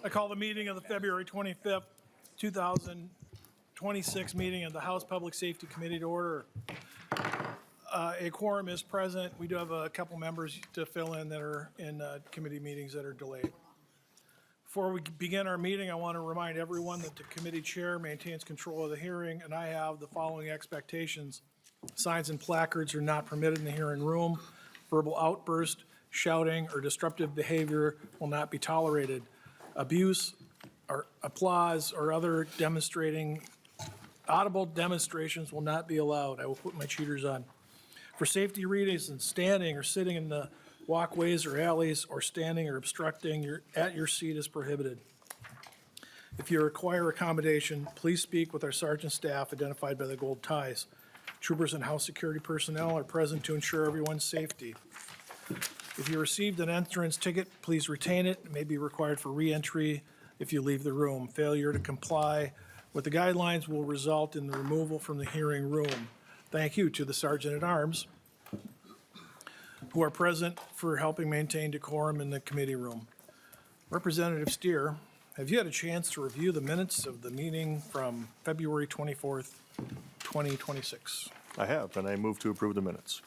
I call the meeting of the February 25th, 2026 meeting of the House Public Safety Committee to order. A quorum is present. We do have a couple members to fill in that are in committee meetings that are delayed. Before we begin our meeting, I want to remind everyone that the committee chair maintains control of the hearing, and I have the following expectations. Signs and placards are not permitted in the hearing room. Verbal outburst, shouting, or disruptive behavior will not be tolerated. Abuse or applause or other audible demonstrations will not be allowed. I will put my cheaters on. For safety reasons, standing or sitting in the walkways or alleys or standing or obstructing at your seat is prohibited. If you require accommodation, please speak with our sergeant staff identified by the gold ties. Troopers and house security personnel are present to ensure everyone's safety. If you received an entrance ticket, please retain it. It may be required for re-entry if you leave the room. Failure to comply with the guidelines will result in the removal from the hearing room. Thank you to the Sergeant-at-Arms who are present for helping maintain decorum in the committee room. Representative Stier, have you had a chance to review the minutes of the meeting from February 24th, 2026? I have, and I move to approve the minutes.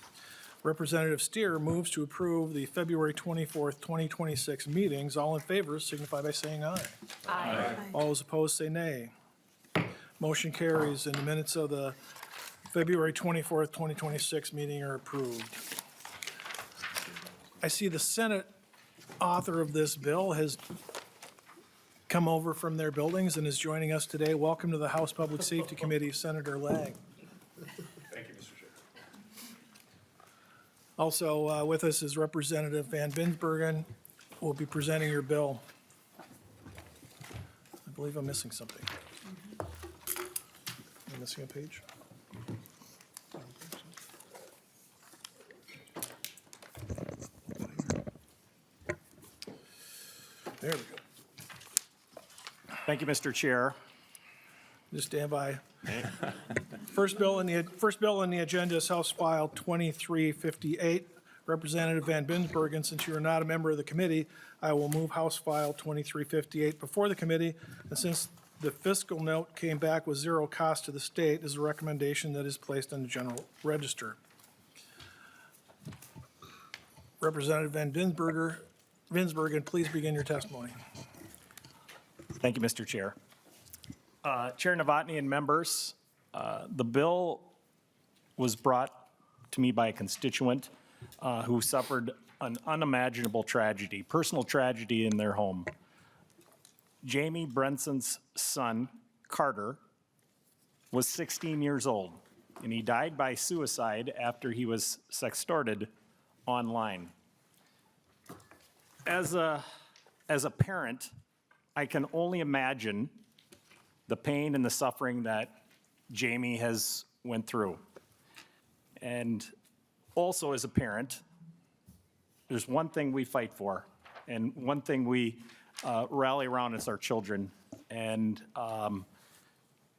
Representative Stier moves to approve the February 24th, 2026 meetings. All in favor signify by saying aye. Aye. All those opposed say nay. Motion carries, and the minutes of the February 24th, 2026 meeting are approved. I see the Senate author of this bill has come over from their buildings and is joining us today. Welcome to the House Public Safety Committee, Senator Lang. Thank you, Mr. Chair. Also with us is Representative Van Binsbergen, who will be presenting your bill. I believe I'm missing something. Am I missing a page? There we go. Thank you, Mr. Chair. Just stand by. First bill on the agenda is House File 2358. Representative Van Binsbergen, since you are not a member of the committee, I will move House File 2358 before the committee. And since the fiscal note came back with zero cost to the state, is a recommendation that is placed on the general register. Representative Van Binsbergen, please begin your testimony. Thank you, Mr. Chair. Chair Novotny and members, the bill was brought to me by a constituent who suffered an unimaginable tragedy, personal tragedy in their home. Jamie Brenson's son, Carter, was 16 years old, and he died by suicide after he was sextorted online. As a parent, I can only imagine the pain and the suffering that Jamie has went through. And also as a parent, there's one thing we fight for, and one thing we rally around is our children. And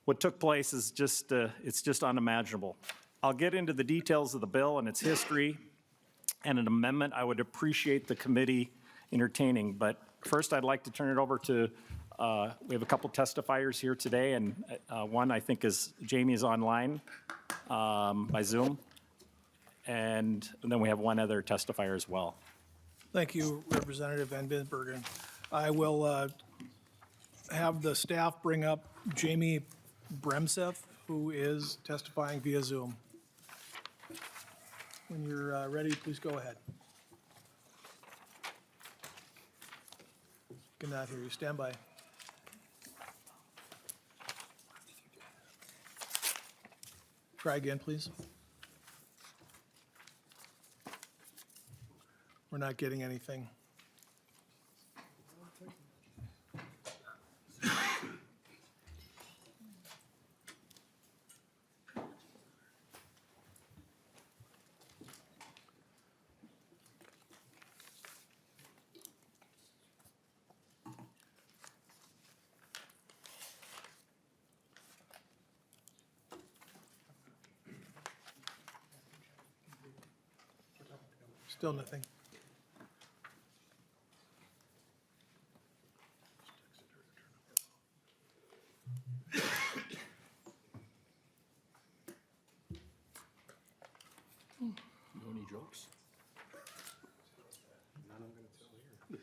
what took place is just, it's just unimaginable. I'll get into the details of the bill and its history and an amendment I would appreciate the committee entertaining. But first, I'd like to turn it over to, we have a couple testifiers here today, and one I think is Jamie is online by Zoom. And then we have one other testifier as well. Thank you, Representative Van Binsbergen. I will have the staff bring up Jamie Bremseth, who is testifying via Zoom. When you're ready, please go ahead. Cannot hear you. Stand by. Try again, please. We're not getting anything. Still nothing. jokes? None I'm gonna tell here.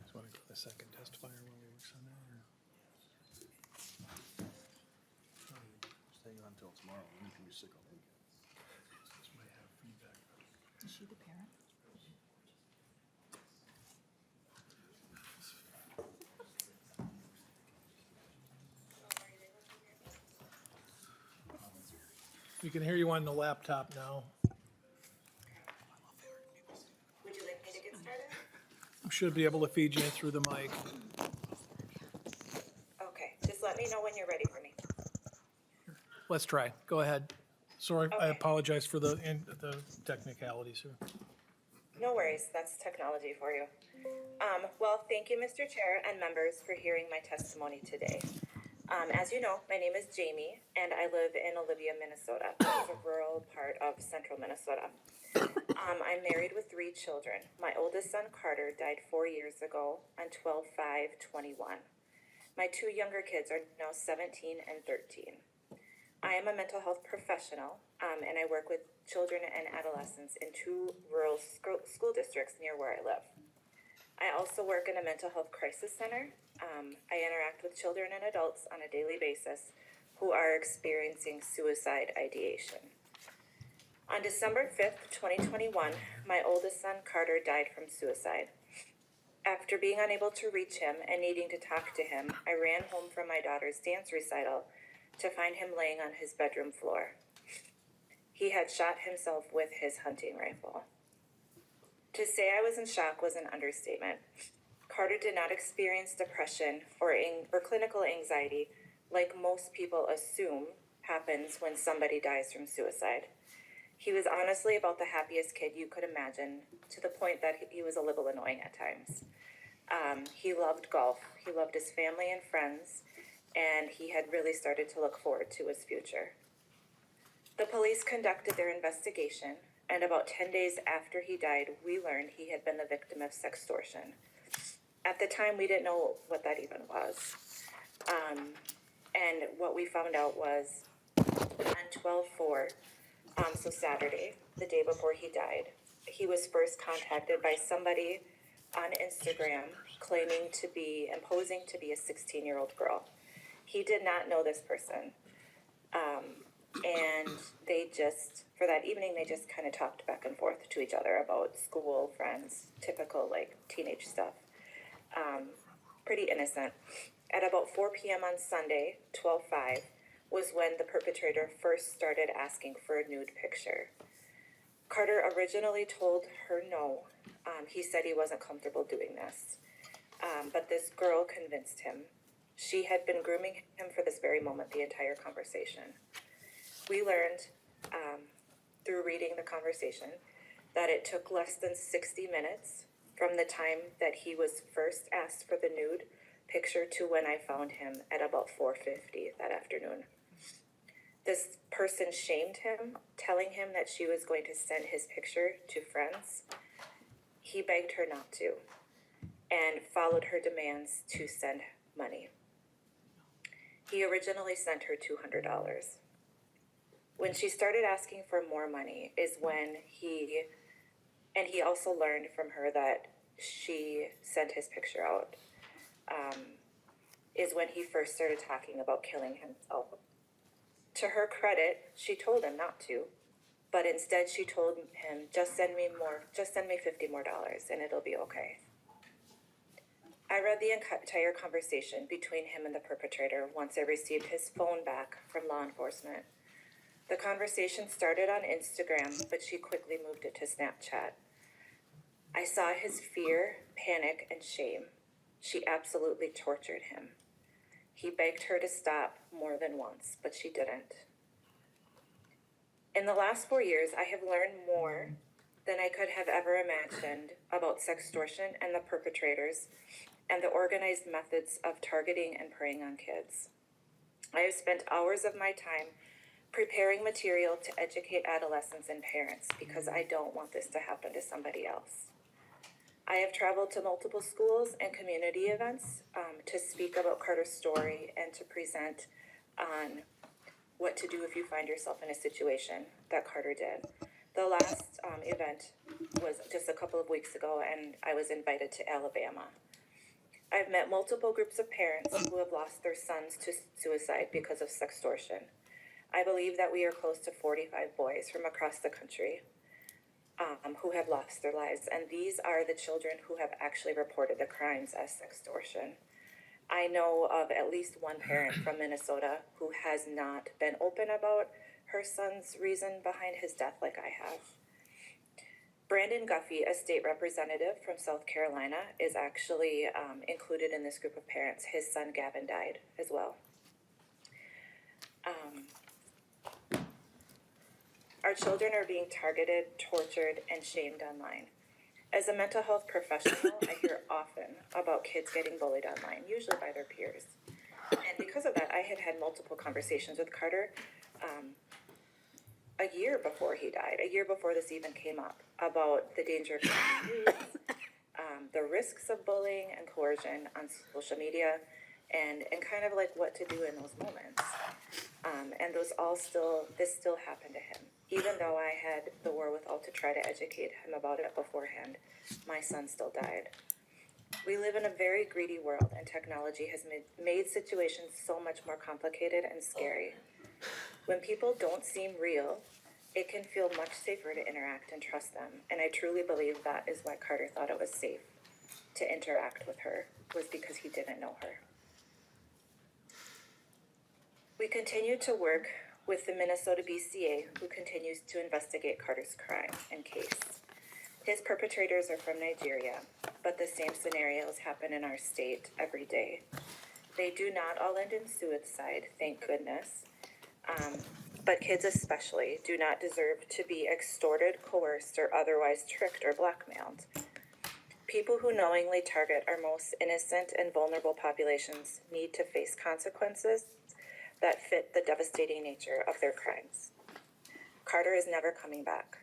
Just want to go to the second testifier while we work on that, or? Staying on till tomorrow, you can be sick all weekend. This might have feedback. Is she the parent? We can hear you on the laptop now. Would you like me to get started? We should be able to feed you in through the mic. Okay, just let me know when you're ready for me. Let's try. Go ahead. Sorry, I Okay. apologize for the technicalities here. No worries, that's technology for you. Well, thank you, Mr. Chair and members, for hearing my testimony today. As you know, my name is Jamie, and I live in Olivia, Minnesota, which is a rural part of central Minnesota. I'm married with 3 children. My oldest son, Carter, died 4 years ago on 12/5/21. My 2 younger kids are now 17 and 13. I am a mental health professional, and I work with children and adolescents in 2 rural school districts near where I live. I also work in a mental health crisis center. I interact with children and adults on a daily basis who are experiencing suicide ideation. On December 5th, 2021, my oldest son, Carter, died from suicide. After being unable to reach him and needing to talk to him, I ran home from my daughter's dance recital to find him laying on his bedroom floor. He had shot himself with his hunting rifle. To say I was in shock was an understatement. Carter did not experience depression or clinical anxiety like most people assume happens when somebody dies from suicide. He was honestly about the happiest kid you could imagine, to the point that he was a little annoying at times. He loved golf, he loved his family and friends, and he had really started to look forward to his future. The police conducted their investigation, and about 10 days after he died, we learned he had been the victim of sextortion. At the time, we didn't know what that even was. And what we found out was on 12/4, so Saturday, the day before he died, he was first contacted by somebody on Instagram claiming to be and posing to be a 16-year-old girl. He did not know this person. And they just, for that evening, they just kind of talked back and forth to each other about school, friends, typical like teenage stuff. Pretty innocent. At about 4 p.m. on Sunday, 12/5, was when the perpetrator first started asking for a nude picture. Carter originally told her no. He said he wasn't comfortable doing this. But this girl convinced him. She had been grooming him for this very moment the entire conversation. We learned through reading the conversation that it took less than 60 minutes from the time that he was first asked for the nude picture to when I found him at about 4:50 that afternoon. This person shamed him, telling him that she was going to send his picture to friends. He begged her not to and followed her demands to send money. He originally sent her $200. When she started asking for more money is when he also learned from her that she sent his picture out, is when he first started talking about killing himself. To her credit, she told him not to, but instead she told him, just send me $50 more and it'll be okay. I read the entire conversation between him and the perpetrator once I received his phone back from law enforcement. The conversation started on Instagram, but she quickly moved it to Snapchat. I saw his fear, panic, and shame. She absolutely tortured him. He begged her to stop more than once, but she didn't. In the last 4 years, I have learned more than I could have ever imagined about sextortion and the perpetrators and the organized methods of targeting and preying on kids. I have spent hours of my time preparing material to educate adolescents and parents because I don't want this to happen to somebody else. I have traveled to multiple schools and community events to speak about Carter's story and to present on what to do if you find yourself in a situation that Carter did. The last event was just a couple of weeks ago, and I was invited to Alabama. I've met multiple groups of parents who have lost their sons to suicide because of sextortion. I believe that we are close to 45 boys from across the country who have lost their lives, and these are the children who have actually reported the crimes as sextortion. I know of at least one parent from Minnesota who has not been open about her son's reason behind his death like I have. Brandon Guffey, a state representative from South Carolina, is actually included in this group of parents. His son Gavin died as well. Our children are being targeted, tortured, and shamed online. As a mental health professional, I hear often about kids getting bullied online, usually by their peers. And because of that, I had had multiple conversations with Carter a year before he died, a year before this even came up, about the danger of being used, the risks of bullying and coercion on social media, and kind of like what to do in those moments. And this still happened to him. Even though I had the wherewithal to try to educate him about it beforehand, my son still died. We live in a very greedy world, and technology has made situations so much more complicated and scary. When people don't seem real, it can feel much safer to interact and trust them, and I truly believe that is why Carter thought it was safe to interact with her, was because he didn't know her. We continue to work with the Minnesota BCA, who continues to investigate Carter's crime and case. His perpetrators are from Nigeria, but the same scenarios happen in our state every day. They do not all end in suicide, thank goodness, but kids especially do not deserve to be extorted, coerced, or otherwise tricked or blackmailed. People who knowingly target our most innocent and vulnerable populations need to face consequences that fit the devastating nature of their crimes. Carter is never coming back.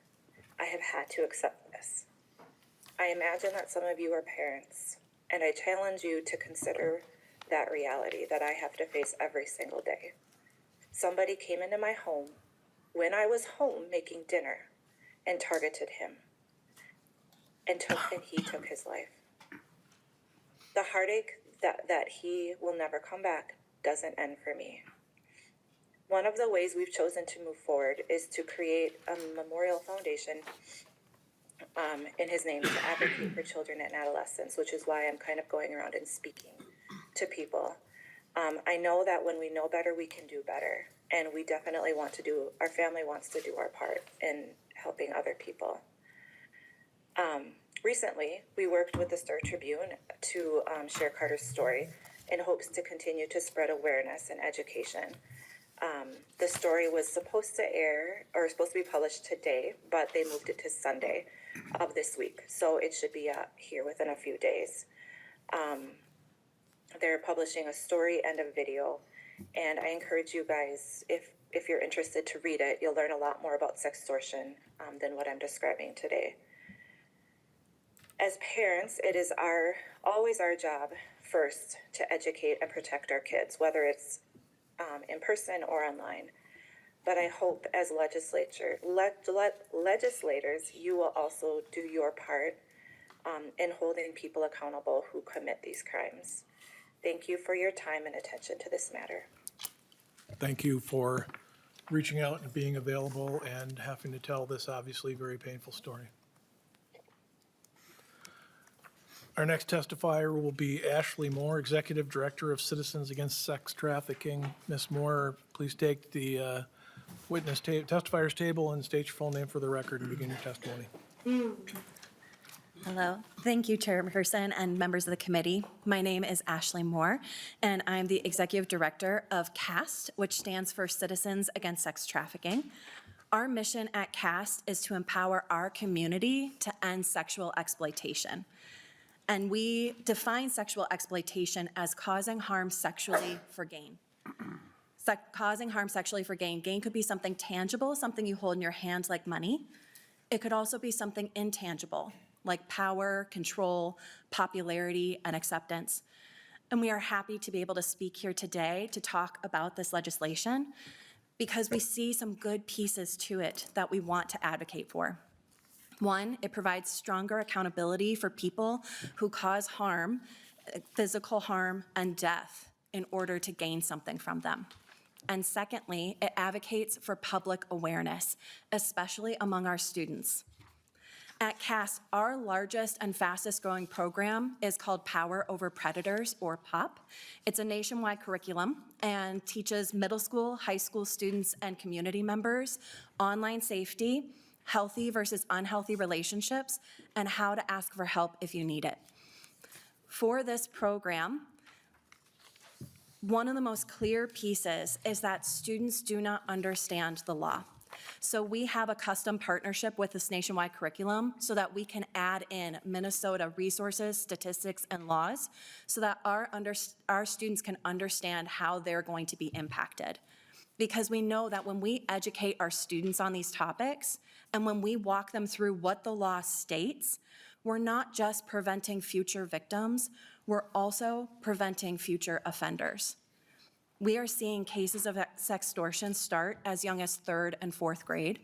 I have had to accept this. I imagine that some of you are parents, and I challenge you to consider that reality that I have to face every single day. Somebody came into my home when I was home making dinner and targeted him, and he took his life. The heartache that he will never come back doesn't end for me. One of the ways we've chosen to move forward is to create a memorial foundation in his name to advocate for children and adolescents, which is why I'm kind of going around and speaking to people. I know that when we know better, we can do better. And we definitely our family wants to do our part in helping other people. Recently, we worked with the Star Tribune to share Carter's story in hopes to continue to spread awareness and education. The story was supposed to be published today, but they moved it to Sunday of this week. So it should be here within a few days. They're publishing a story and a video, and I encourage you guys, if you're interested, to read it. You'll learn a lot more about sextortion than what I'm describing today. As parents, it is always our job first to educate and protect our kids, whether it's in person or online. But I hope as legislators, you will also do your part in holding people accountable who commit these crimes. Thank you for your time and attention to this matter. Thank you for reaching out and being available and having to tell this obviously very painful story. Our next testifier will be Ashley Moore, Executive Director of Citizens Against Sex Trafficking. Ms. Moore, please take the testifier's table and state your full name for the record and begin your testimony. Hello. Thank you, Chairperson and members of the committee. My name is Ashley Moore, and I'm the Executive Director of CAST, which stands for Citizens Against Sex Trafficking. Our mission at CAST is to empower our community to end sexual exploitation. And we define sexual exploitation as causing harm sexually for gain. Causing harm sexually for gain. Gain could be something tangible, something you hold in your hand like money. It could also be something intangible, like power, control, popularity, and acceptance. And we are happy to be able to speak here today to talk about this legislation because we see some good pieces to it that we want to advocate for. One, it provides stronger accountability for people who cause harm, physical harm, and death in order to gain something from them. And secondly, it advocates for public awareness, especially among our students. At CAST, our largest and fastest growing program is called Power Over Predators, or POP. It's a nationwide curriculum and teaches middle school, high school students, and community members online safety, healthy versus unhealthy relationships, and how to ask for help if you need it. For this program, one of the most clear pieces is that students do not understand the law. So we have a custom partnership with this nationwide curriculum so that we can add in Minnesota resources, statistics, and laws so that our students can understand how they're going to be impacted. Because we know that when we educate our students on these topics and when we walk them through what the law states, we're not just preventing future victims, we're also preventing future offenders. We are seeing cases of sextortion start as young as 3rd and 4th grade,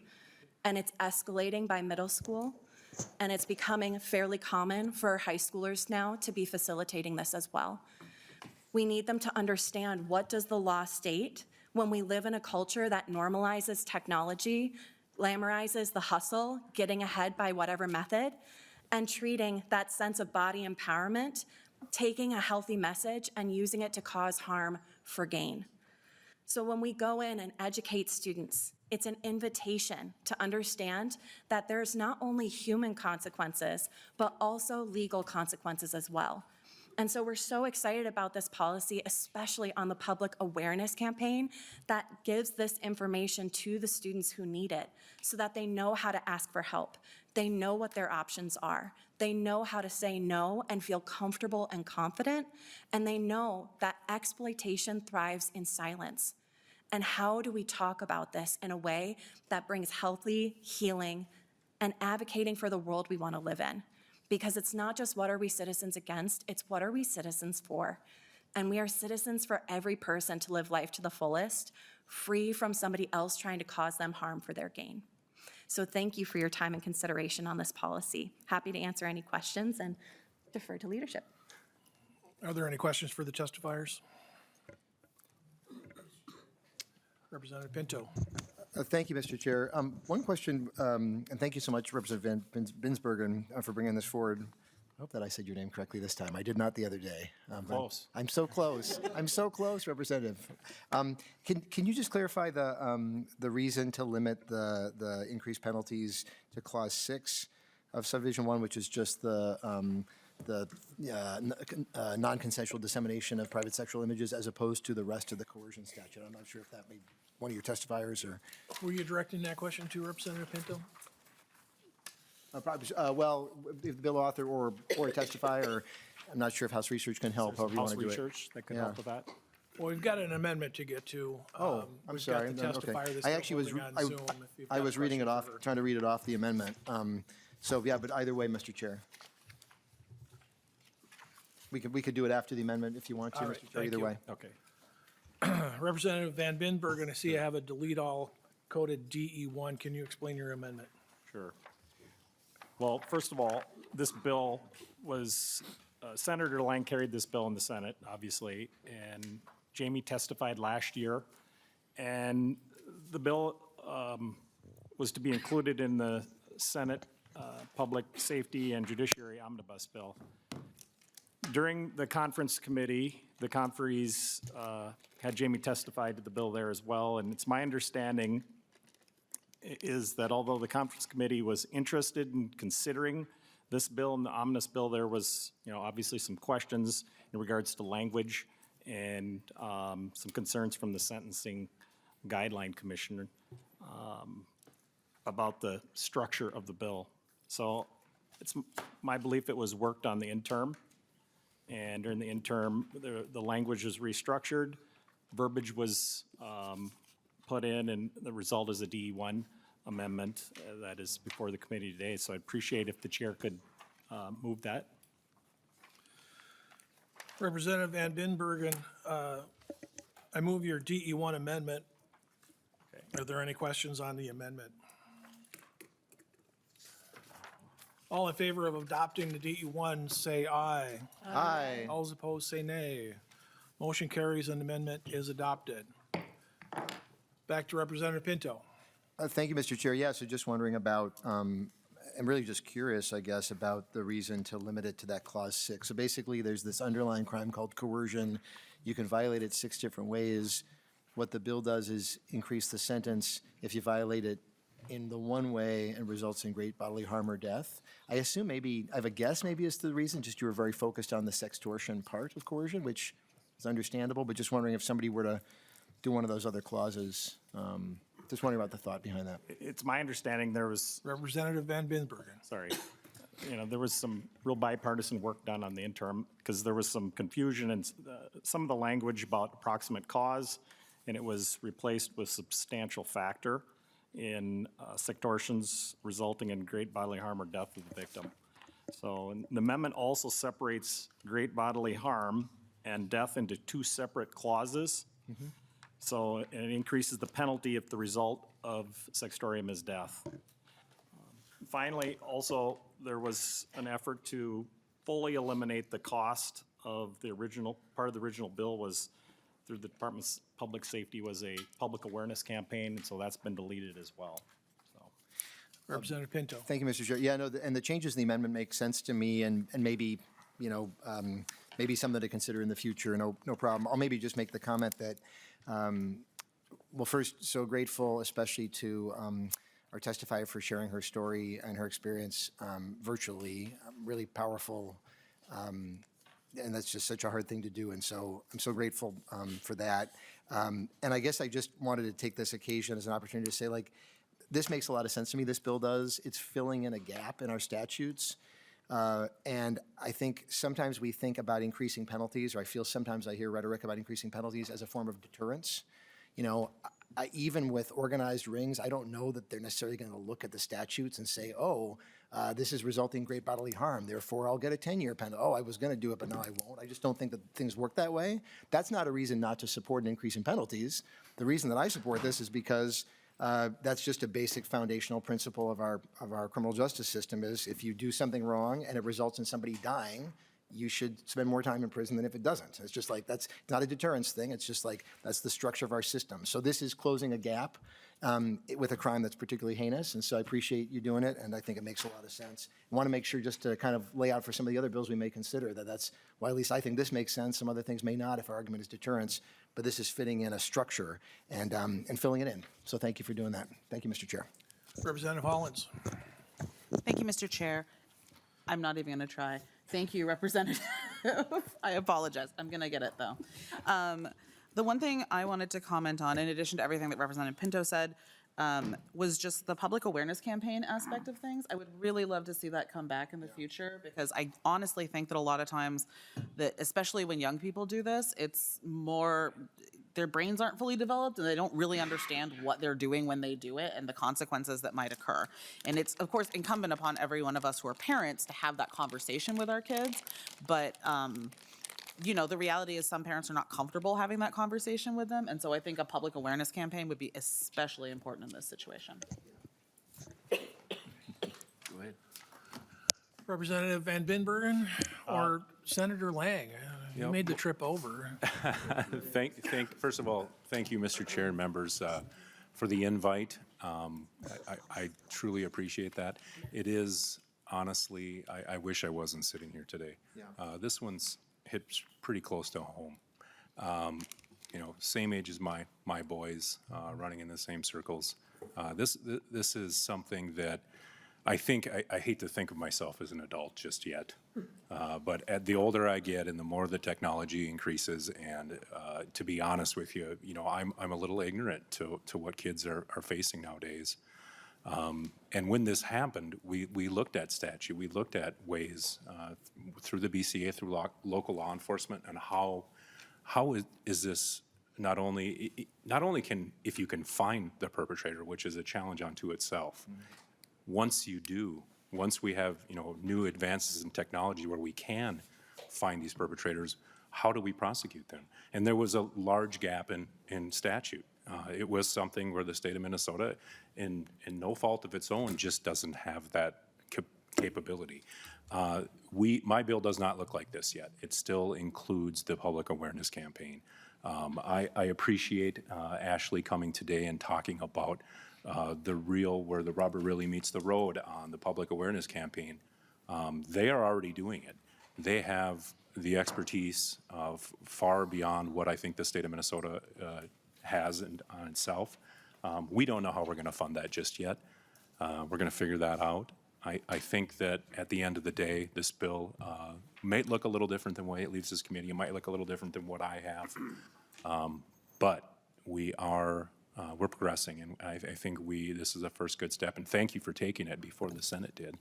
and it's escalating by middle school, and it's becoming fairly common for high schoolers now to be facilitating this as well. We need them to understand, what does the law state when we live in a culture that normalizes technology, glamorizes the hustle, getting ahead by whatever method, and treating that sense of body empowerment, taking a healthy message and using it to cause harm for gain. So when we go in and educate students, it's an invitation to understand that there's not only human consequences, but also legal consequences as well. And so we're so excited about this policy, especially on the public awareness campaign that gives this information to the students who need it so that they know how to ask for help. They know what their options are. They know how to say no and feel comfortable and confident. And they know that exploitation thrives in silence. And how do we talk about this in a way that brings healthy healing and advocating for the world we want to live in? Because it's not just what are we citizens against, it's what are we citizens for. And we are citizens for every person to live life to the fullest, free from somebody else trying to cause them harm for their gain. So thank you for your time and consideration on this policy. Happy to answer any questions and defer to leadership. Are there any questions for the testifiers? Representative Pinto. Thank you, Mr. Chair. One question, and thank you so much, Representative Binsbergen, for bringing this forward. I hope that I said your name correctly this time. I did not the other day. Close. I'm so close. I'm so close, Representative. Can you just clarify the reason to limit the increased penalties to Clause 6 of Subdivision 1, which is just the non-consensual dissemination of private sexual images, as opposed to the rest of the coercion statute? I'm not sure if that made one of your testifiers or. Were you directing that question to Representative Pinto? Probably, well, if the bill author or a testifier, I'm not sure if House Research can help, however you want House to do it. research that could Yeah. help with that. Well, we've got an amendment to get to. Oh, I'm sorry. We've got the Okay. testifier that's I actually was, still holding on Zoom. If you've I got was reading it questions off, for her. trying to read it off the amendment. So, yeah, but either way, Mr. Chair. We could do it after the amendment if you want to, All right, Mr. Chair, thank either you. way. Okay. Representative Van Binsbergen, I see you have a delete all coded DE1. Can you explain your amendment? Sure. Well, first of all, this bill was, Senator Lang carried this bill in the Senate, obviously, and Jamie testified last year. And the bill was to be included in the Senate Public Safety and Judiciary Omnibus Bill. During the conference committee, the conferees had Jamie testify to the bill there as well, and it's my understanding is that although the conference committee was interested in considering this bill and the omnibus bill, there was, obviously some questions in regards to language and some concerns from the Sentencing Guideline Commissioner about the structure of the bill. So it's my belief it was worked on the interim, and during the interim, the language was restructured, verbiage was put in, and the result is a DE1 amendment that is before the committee today. So I'd appreciate if the chair could move that. Representative Van Binsbergen, I move your DE1 amendment. Are there any questions on the amendment? All in favor of adopting the DE1, say aye. Aye. All those opposed, say nay. Motion carries and amendment is adopted. Back to Representative Pinto. Thank you, Mr. Chair. Yeah, so just wondering about, I'm really just curious, I guess, about the reason to limit it to that clause 6. So basically, there's this underlying crime called coercion. You can violate it 6 different ways. What the bill does is increase the sentence if you violate it in the one way and results in great bodily harm or death. I assume maybe, I have a guess maybe is the reason, just you were very focused on the sextortion part of coercion, which is understandable, but just wondering if somebody were to do one of those other clauses. Just wondering about the thought behind that. It's my understanding there was, Representative Van Binsbergen. sorry, there was some real bipartisan work done on the interim because there was some confusion and some of the language about approximate cause, and it was replaced with substantial factor in sextortions resulting in great bodily harm or death of the victim. So and the amendment also separates great bodily harm and death into 2 separate clauses. So and it increases the penalty if the result of sextortion is death. Finally, also, there was an effort to fully eliminate the cost of the original, part of the original bill was through the Department's Public Safety was a public awareness campaign, and so that's been deleted as well. So, Representative Pinto. Thank you, Mr. Chair. Yeah, no, and the changes in the amendment make sense to me, and maybe, maybe something to consider in the future, no problem. I'll maybe just make the comment that, well, first, so grateful, especially to our testifier for sharing her story and her experience virtually, really powerful, and that's just such a hard thing to do, and so I'm so grateful for that. And I guess I just wanted to take this occasion as an opportunity to say, like, this makes a lot of sense to me, this bill does. It's filling in a gap in our statutes. And I think sometimes we think about increasing penalties, or I feel sometimes I hear rhetoric about increasing penalties as a form of deterrence. Even with organized rings, I don't know that they're necessarily going to look at the statutes and say, oh, this is resulting in great bodily harm, therefore I'll get a 10-year penalty. Oh, I was going to do it, but now I won't. I just don't think that things work that way. That's not a reason not to support an increase in penalties. The reason that I support this is because that's just a basic foundational principle of our criminal justice system is if you do something wrong and it results in somebody dying, you should spend more time in prison than if it doesn't. It's just like, it's not a deterrence thing. It's just like, that's the structure of our system. So this is closing a gap with a crime that's particularly heinous. And so I appreciate you doing it. And I think it makes a lot of sense. I want to make sure just to kind of lay out for some of the other bills we may consider that's why at least I think this makes sense. Some other things may not if our argument is deterrence, but this is fitting in a structure and filling it in. So thank you for doing that. Thank you, Mr. Chair. Representative Hollins. Thank you, Mr. Chair. I'm not even going to try. Thank you, Representative. I apologize. I'm going to get it, though. The one thing I wanted to comment on, in addition to everything that Representative Pinto said, was just the public awareness campaign aspect of things. I would really love to see that come back in the future, because I honestly think that a lot of times, that especially when young people do this, it's more, their brains aren't fully developed and they don't really understand what they're doing when they do it and the consequences that might occur. And it's, of course, incumbent upon every one of us who are parents to have that conversation with our kids. But, the reality is some parents are not comfortable having that conversation with them. And so I think a public awareness campaign would be especially important in this situation. Go ahead. Representative Van Binsbergen or Senator Lang? You Yep. made the trip over. First of all, thank you, Mr. Chair and members, for the invite. I truly appreciate that. It is, honestly, I wish I wasn't sitting here today. This one's hit pretty close to home. Same age as my boys, running in the same circles. This is something that I think, I hate to think of myself as an adult just yet. But the older I get and the more the technology increases, and to be honest with you, I'm a little ignorant to what kids are facing nowadays. And when this happened, we looked at statute, we looked at ways through the BCA, through local law enforcement, and how is this not only can, if you can find the perpetrator, which is a challenge unto itself, once we have, new advances in technology where we can find these perpetrators, how do we prosecute them? And there was a large gap in statute. It was something where the state of Minnesota, in no fault of its own, just doesn't have that capability. My bill does not look like this yet. It still includes the public awareness campaign. I appreciate Ashley coming today and talking about where the rubber really meets the road on the public awareness campaign. They are already doing it. They have the expertise of far beyond what I think the state of Minnesota has on itself. We don't know how we're going to fund that just yet. We're going to figure that out. I think that at the end of the day, this bill may look a little different than the way it leaves this committee. It might look a little different than what I have. But we're progressing, and I think this is a first good step. And thank you for taking it before the Senate did.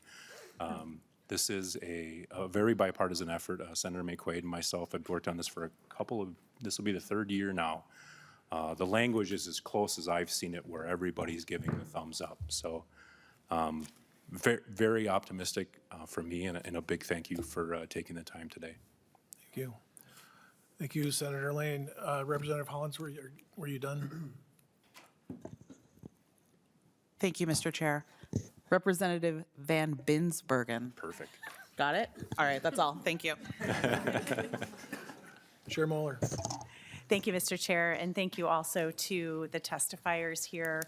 This is a very bipartisan effort. Senator McQuaid and myself have worked on this for this will be the third year now. The language is as close as I've seen it, where everybody's giving the thumbs up. So very, very optimistic for me, and a big thank you for taking the time today. Thank you. Thank you, Senator Lane. Representative Hollins, were you done? Thank you, Mr. Chair. Representative Van Binsbergen. Perfect. Got it? All right, that's all. Thank you. Chair Moeller. Thank you, Mr. Chair, and thank you also to the testifiers here.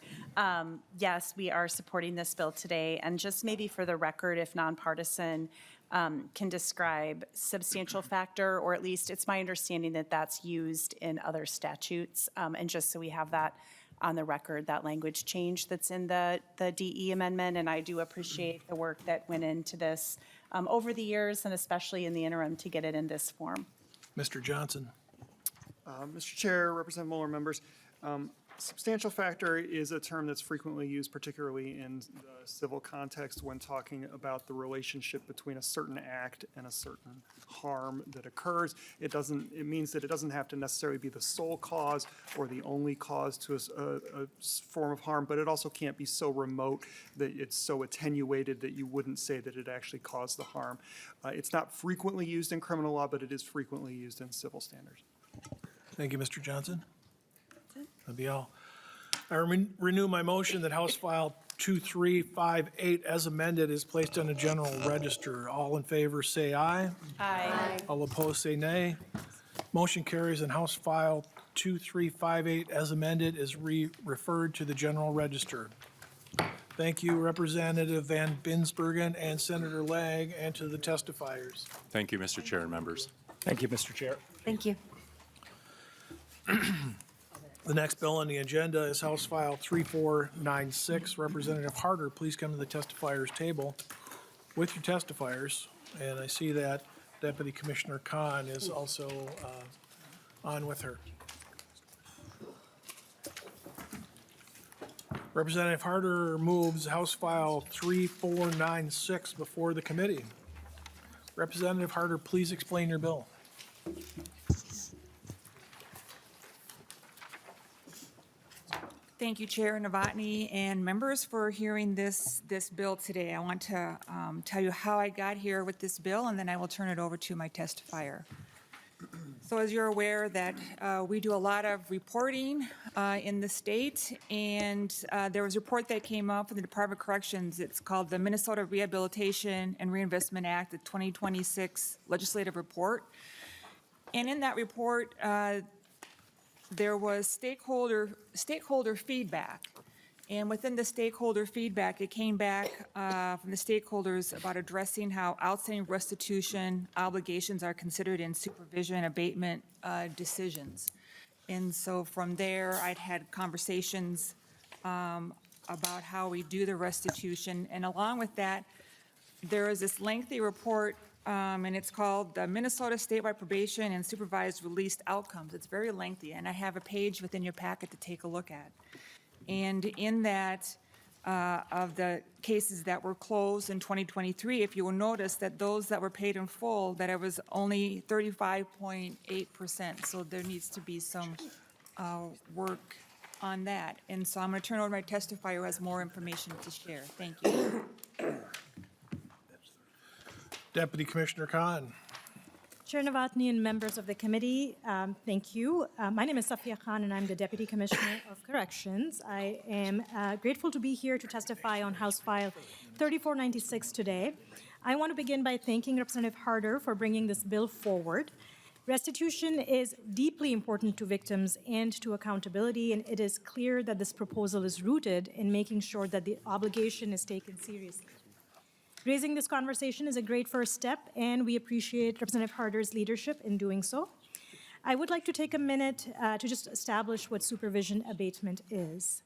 Yes, we are supporting this bill today, and just maybe for the record, if nonpartisan, can describe substantial factor, or at least it's my understanding that that's used in other statutes. And just so we have that on the record, that language change that's in the DE amendment, and I do appreciate the work that went into this over the years, and especially in the interim to get it in this form. Mr. Johnson. Mr. Chair, Representative Mueller, members, substantial factor is a term that's frequently used, particularly in the civil context, when talking about the relationship between a certain act and a certain harm that occurs. It means that it doesn't have to necessarily be the sole cause or the only cause to a form of harm, but it also can't be so remote that it's so attenuated that you wouldn't say that it actually caused the harm. It's not frequently used in criminal law, but it is frequently used in civil standards. Thank you, Mr. Johnson. That'll be all. I renew my motion that House File 2358 as amended is placed on the general register. All in favor say aye. Aye. All opposed say nay. Motion carries, and House File 2358 as amended is referred to the general register. Thank you, Representative Van Binsbergen and Senator Lang, and to the testifiers. Thank you, Mr. Chair and members. Thank you, Mr. Chair. Thank you. The next bill on the agenda is House File 3496. Representative Harder, please come to the testifiers' table with your testifiers. And I see that Deputy Commissioner Khan is also on with her. Representative Harder moves House File 3496 before the committee. Representative Harder, please explain your bill. Thank you, Chair Novotny and members, for hearing this bill today. I want to tell you how I got here with this bill, and then I will turn it over to my testifier. So as you're aware that we do a lot of reporting in the state, and there was a report that came out from the Department of Corrections. It's called the Minnesota Rehabilitation and Reinvestment Act, the 2026 Legislative Report. And in that report, there was stakeholder feedback. And within the stakeholder feedback, it came back from the stakeholders about addressing how outstanding restitution obligations are considered in supervision abatement decisions. And so from there, I'd had conversations about how we do the restitution. And along with that, there is this lengthy report, and it's called the Minnesota Statewide Probation and Supervised Released Outcomes. It's very lengthy, and I have a page within your packet to take a look at. And in that, of the cases that were closed in 2023, if you will notice that those that were paid in full, that it was only 35.8%. So there needs to be some work on that. And so I'm going to turn over to my testifier who has more information to share. Thank you. Deputy Commissioner Khan. Chair Novotny and members of the committee, thank you. My name is Safia Khan, and I'm the Deputy Commissioner of Corrections. I am grateful to be here to testify on House File 3496 today. I want to begin by thanking Representative Harder for bringing this bill forward. Restitution is deeply important to victims and to accountability, and it is clear that this proposal is rooted in making sure that the obligation is taken seriously. Raising this conversation is a great first step, and we appreciate Representative Harder's leadership in doing so. I would like to take a minute to just establish what supervision abatement is.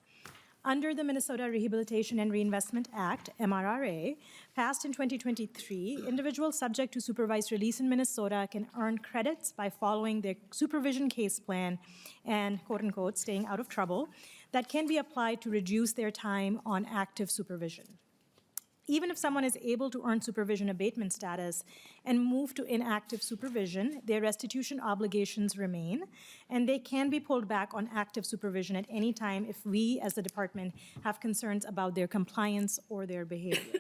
Under the Minnesota Rehabilitation and Reinvestment Act, MRRA, passed in 2023, individuals subject to supervised release in Minnesota can earn credits by following their supervision case plan and, quote-unquote, staying out of trouble, that can be applied to reduce their time on active supervision. Even if someone is able to earn supervision abatement status and move to inactive supervision, their restitution obligations remain, and they can be pulled back on active supervision at any time if we, as the department, have concerns about their compliance or their behavior.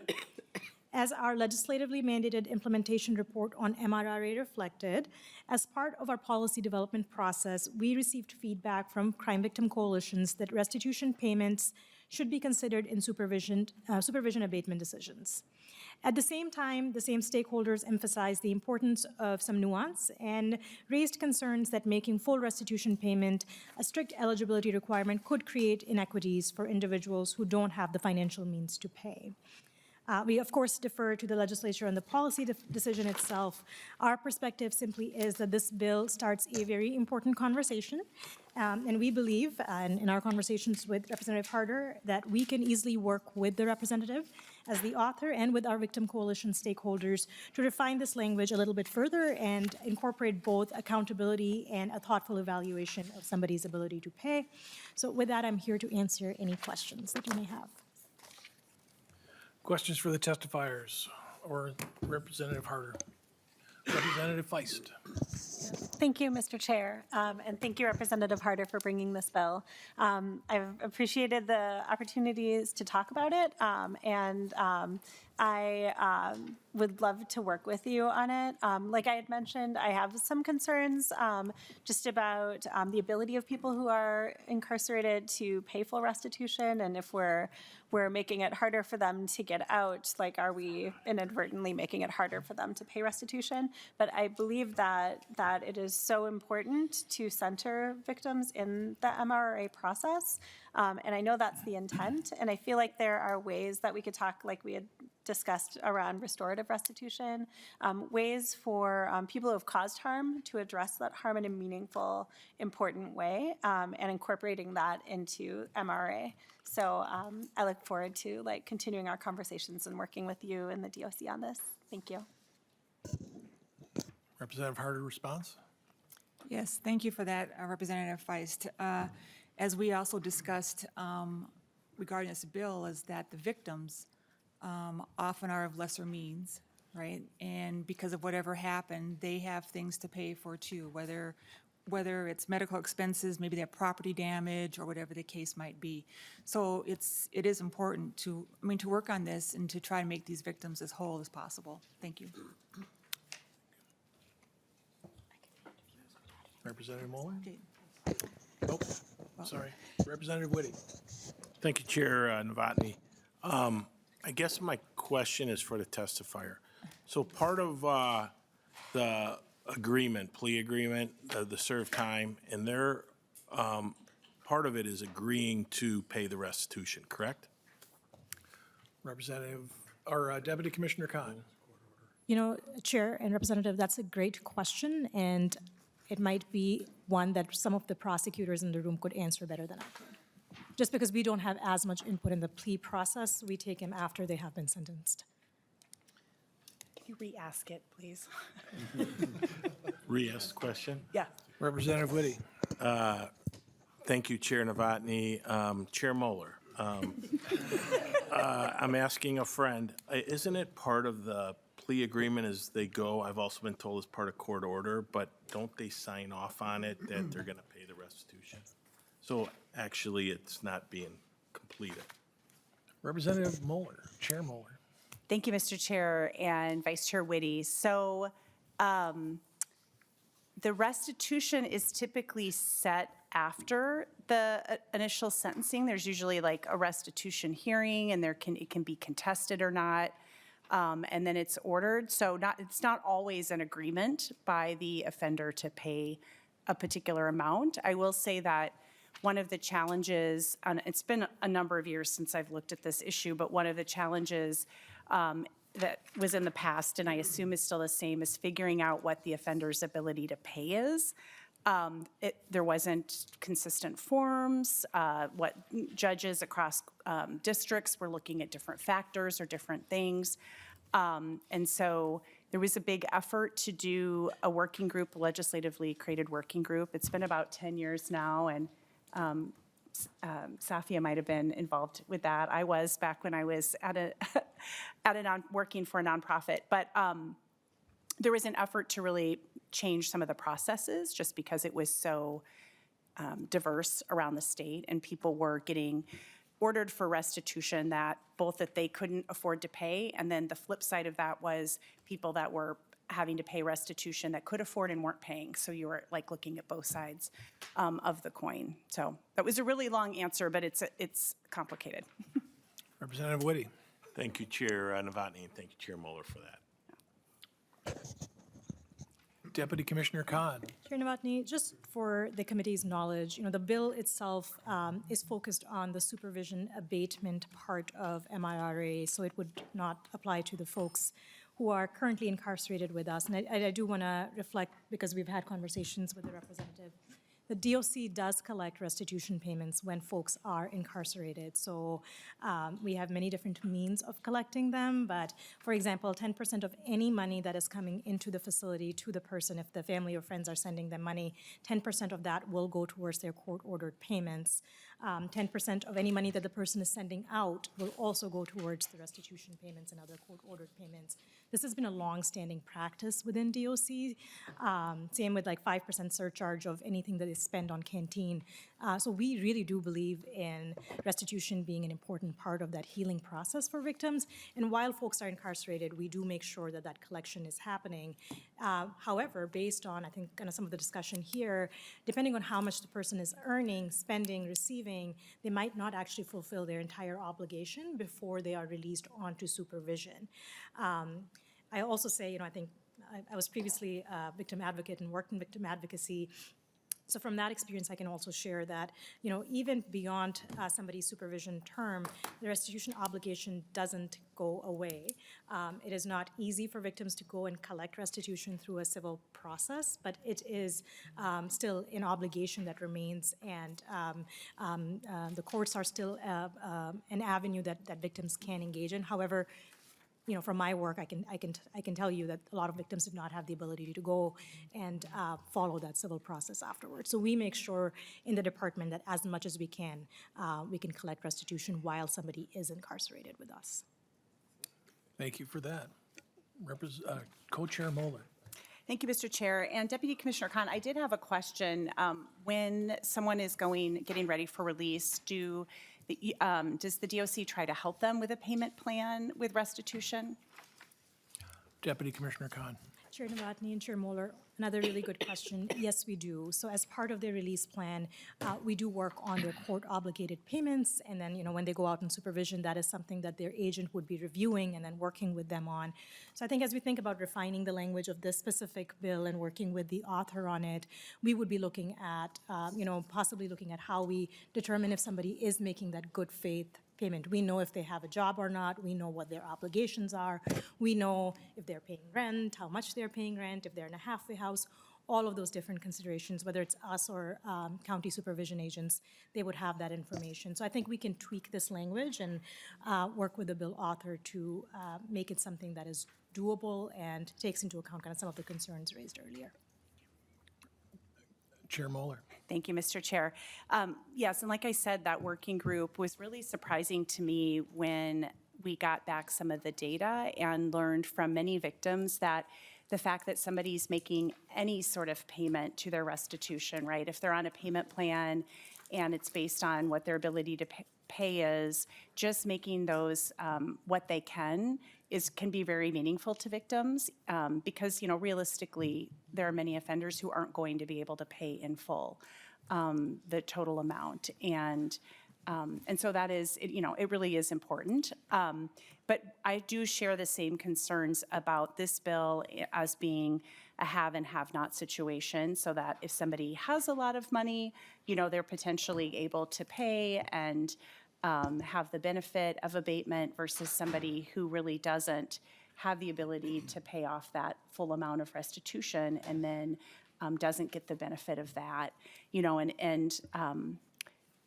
As our legislatively mandated implementation report on MRRA reflected, as part of our policy development process, we received feedback from crime victim coalitions that restitution payments should be considered in supervision abatement decisions. At the same time, the same stakeholders emphasized the importance of some nuance and raised concerns that making full restitution payment a strict eligibility requirement could create inequities for individuals who don't have the financial means to pay. We, of course, defer to the legislature on the policy decision itself. Our perspective simply is that this bill starts a very important conversation, and we believe, and in our conversations with Representative Harder, that we can easily work with the representative as the author and with our victim coalition stakeholders to refine this language a little bit further and incorporate both accountability and a thoughtful evaluation of somebody's ability to pay. So with that, I'm here to answer any questions that you may have. Questions for the testifiers or Representative Harder? Representative Feist. Thank you, Mr. Chair, and thank you, Representative Harder, for bringing this bill. I've appreciated the opportunities to talk about it, and I would love to work with you on it. Like I had mentioned, I have some concerns just about the ability of people who are incarcerated to pay full restitution, and if we're making it harder for them to get out, like, are we inadvertently making it harder for them to pay restitution? But I believe that it is so important to center victims in the MRRA process, and I know that's the intent, and I feel like there are ways that we could talk, like we had discussed around restorative restitution, ways for people who have caused harm to address that harm in a meaningful, important way, and incorporating that into MRA. So I look forward to continuing our conversations and working with you and the DOC on this. Thank you. Representative Harder, response? Yes, thank you for that, Representative Feist. As we also discussed regarding this bill, is that the victims often are of lesser means, right? And because of whatever happened, they have things to pay for too, whether it's medical expenses, maybe they have property damage, or whatever the case might be. So it is important to work on this and to try to make these victims as whole as possible. Thank you. Representative Moeller? Nope, sorry. Representative Whitty? Thank you, Chair Novotny. I guess my question is for the testifier. So part of the agreement, plea agreement, the served time, and their, part of it is agreeing to pay the restitution, correct? Representative, or Deputy Commissioner Khan? You know, Chair and Representative, that's a great question, and it might be one that some of the prosecutors in the room could answer better than I could. Just because we don't have as much input in the plea process, we take them after they have been sentenced. Can you re-ask it, please? Re-ask the question? Yeah. Representative Whitty? Thank you, Chair Novotny. Chair Moeller, I'm asking a friend, isn't it part of the plea agreement as they go? I've also been told it's part of court order, but don't they sign off on it that they're going to pay the restitution? So actually, it's not being completed. Representative Moeller, Chair Moeller? Thank you, Mr. Chair and Vice Chair Whitty. So the restitution is typically set after the initial sentencing. There's usually like a restitution hearing, and it can be contested or not, and then it's ordered. So it's not always an agreement by the offender to pay a particular amount. I will say that one of the challenges, and it's been a number of years since I've looked at this issue, but one of the challenges that was in the past, and I assume is still the same, is figuring out what the offender's ability to pay is. There wasn't consistent forms. What judges across districts were looking at different factors or different things. And so there was a big effort to do a working group, a legislatively created working group. It's been about 10 years now, and Safia might have been involved with that. I was back when I was working for a nonprofit. But there was an effort to really change some of the processes just because it was so diverse around the state, and people were getting ordered for restitution that they couldn't afford to pay, and then the flip side of that was people that were having to pay restitution that could afford and weren't paying. So you were like looking at both sides of the coin. So that was a really long answer, but it's complicated. Representative Whitty? Thank you, Chair Novotny, and thank you, Chair Moeller, for that. Deputy Commissioner Khan? Chair Novotny, just for the committee's knowledge, the bill itself is focused on the supervision abatement part of MIRA, so it would not apply to the folks who are currently incarcerated with us. And I do want to reflect, because we've had conversations with the representative, the DOC does collect restitution payments when folks are incarcerated. So we have many different means of collecting them, but for example, 10% of any money that is coming into the facility to the person, if the family or friends are sending them money, 10% of that will go towards their court-ordered payments. 10% of any money that the person is sending out will also go towards the restitution payments and other court-ordered payments. This has been a long-standing practice within DOC. Same with like 5% surcharge of anything that is spent on canteen. So we really do believe in restitution being an important part of that healing process for victims. And while folks are incarcerated, we do make sure that that collection is happening. However, based on, I think, kind of some of the discussion here, depending on how much the person is earning, spending, receiving, they might not actually fulfill their entire obligation before they are released onto supervision. I also say, I think I was previously a victim advocate and worked in victim advocacy. So from that experience, I can also share that, even beyond somebody's supervision term, the restitution obligation doesn't go away. It is not easy for victims to go and collect restitution through a civil process, but it is still an obligation that remains, and the courts are still an avenue that victims can engage in. However, from my work, I can tell you that a lot of victims did not have the ability to go and follow that civil process afterwards. So we make sure in the department that as much as we can collect restitution while somebody is incarcerated with us. Thank you for that. Co-Chair Moeller? Thank you, Mr. Chair. And Deputy Commissioner Khan, I did have a question. When someone is getting ready for release, does the DOC try to help them with a payment plan with restitution? Deputy Commissioner Khan? Chair Novotny and Chair Moeller, another really good question. Yes, we do. So as part of their release plan, we do work on their court-obligated payments, and then, when they go out in supervision, that is something that their agent would be reviewing and then working with them on. So I think as we think about refining the language of this specific bill and working with the author on it, we would be looking at, possibly looking at how we determine if somebody is making that good faith payment. We know if they have a job or not. We know what their obligations are. We know if they're paying rent, how much they're paying rent, if they're in a halfway house, all of those different considerations, whether it's us or county supervision agents, they would have that information. So I think we can tweak this language and work with the bill author to make it something that is doable and takes into account kind of some of the concerns raised earlier. Chair Moeller. Thank you, Mr. Chair. Yes, and like I said, that working group was really surprising to me when we got back some of the data and learned from many victims that the fact that somebody's making any sort of payment to their restitution, right? If they're on a payment plan and it's based on what their ability to pay is, just making those what they can be very meaningful to victims because, realistically, there are many offenders who aren't going to be able to pay in full the total amount. And so that is, it really is important. But I do share the same concerns about this bill as being a have and have not situation, so that if somebody has a lot of money, they're potentially able to pay and have the benefit of abatement versus somebody who really doesn't have the ability to pay off that full amount of restitution and then doesn't get the benefit of that,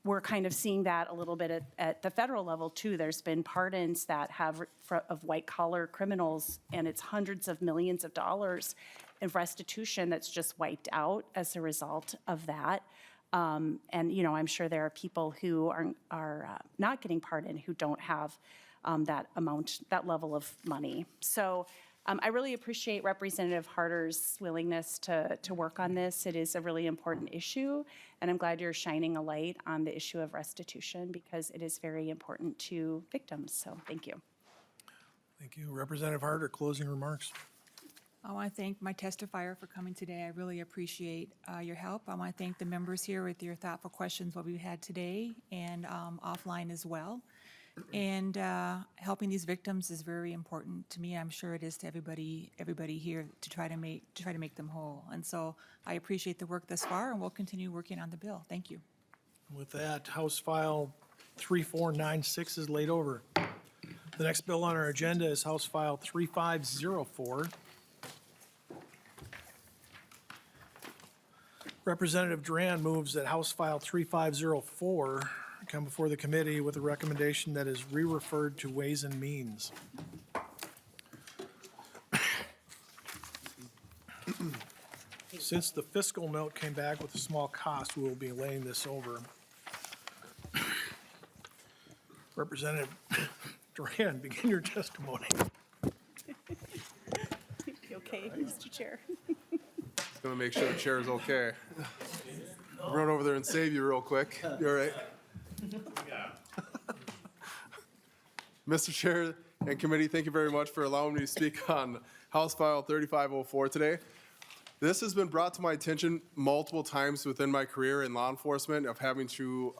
we're kind of seeing that a little bit at the federal level too. There's been pardons that have of white collar criminals, and it's hundreds of millions of dollars in restitution that's just wiped out as a result of that. And I'm sure there are people who are not getting pardoned who don't have that amount, that level of money. So I really appreciate Representative Harder's willingness to work on this. It is a really important issue, and I'm glad you're shining a light on the issue of restitution because it is very important to victims. So thank you. Thank you. Representative Harder, closing remarks. I want to thank my testifier for coming today. I really appreciate your help. I want to thank the members here with your thoughtful questions what we've had today and offline as well. And helping these victims is very important to me. I'm sure it is to everybody here to try to make them whole. And so I appreciate the work thus far, and we'll continue working on the bill. Thank you. With that, House File 3496 is laid over. The next bill on our agenda is House File 3504. Representative Duran moves that House File 3504 come before the committee with a recommendation that is re-referred to Ways and Means. Since the fiscal note came back with a small cost, we will be laying this over. Representative Duran, begin your testimony. Okay, Mr. Chair. Just gonna make sure the chair is okay. Run over there and save you real quick. You all right? Mr. Chair and committee, thank you very much for allowing me to speak on House File 3504 today. This has been brought to my attention multiple times within my career in law enforcement of having to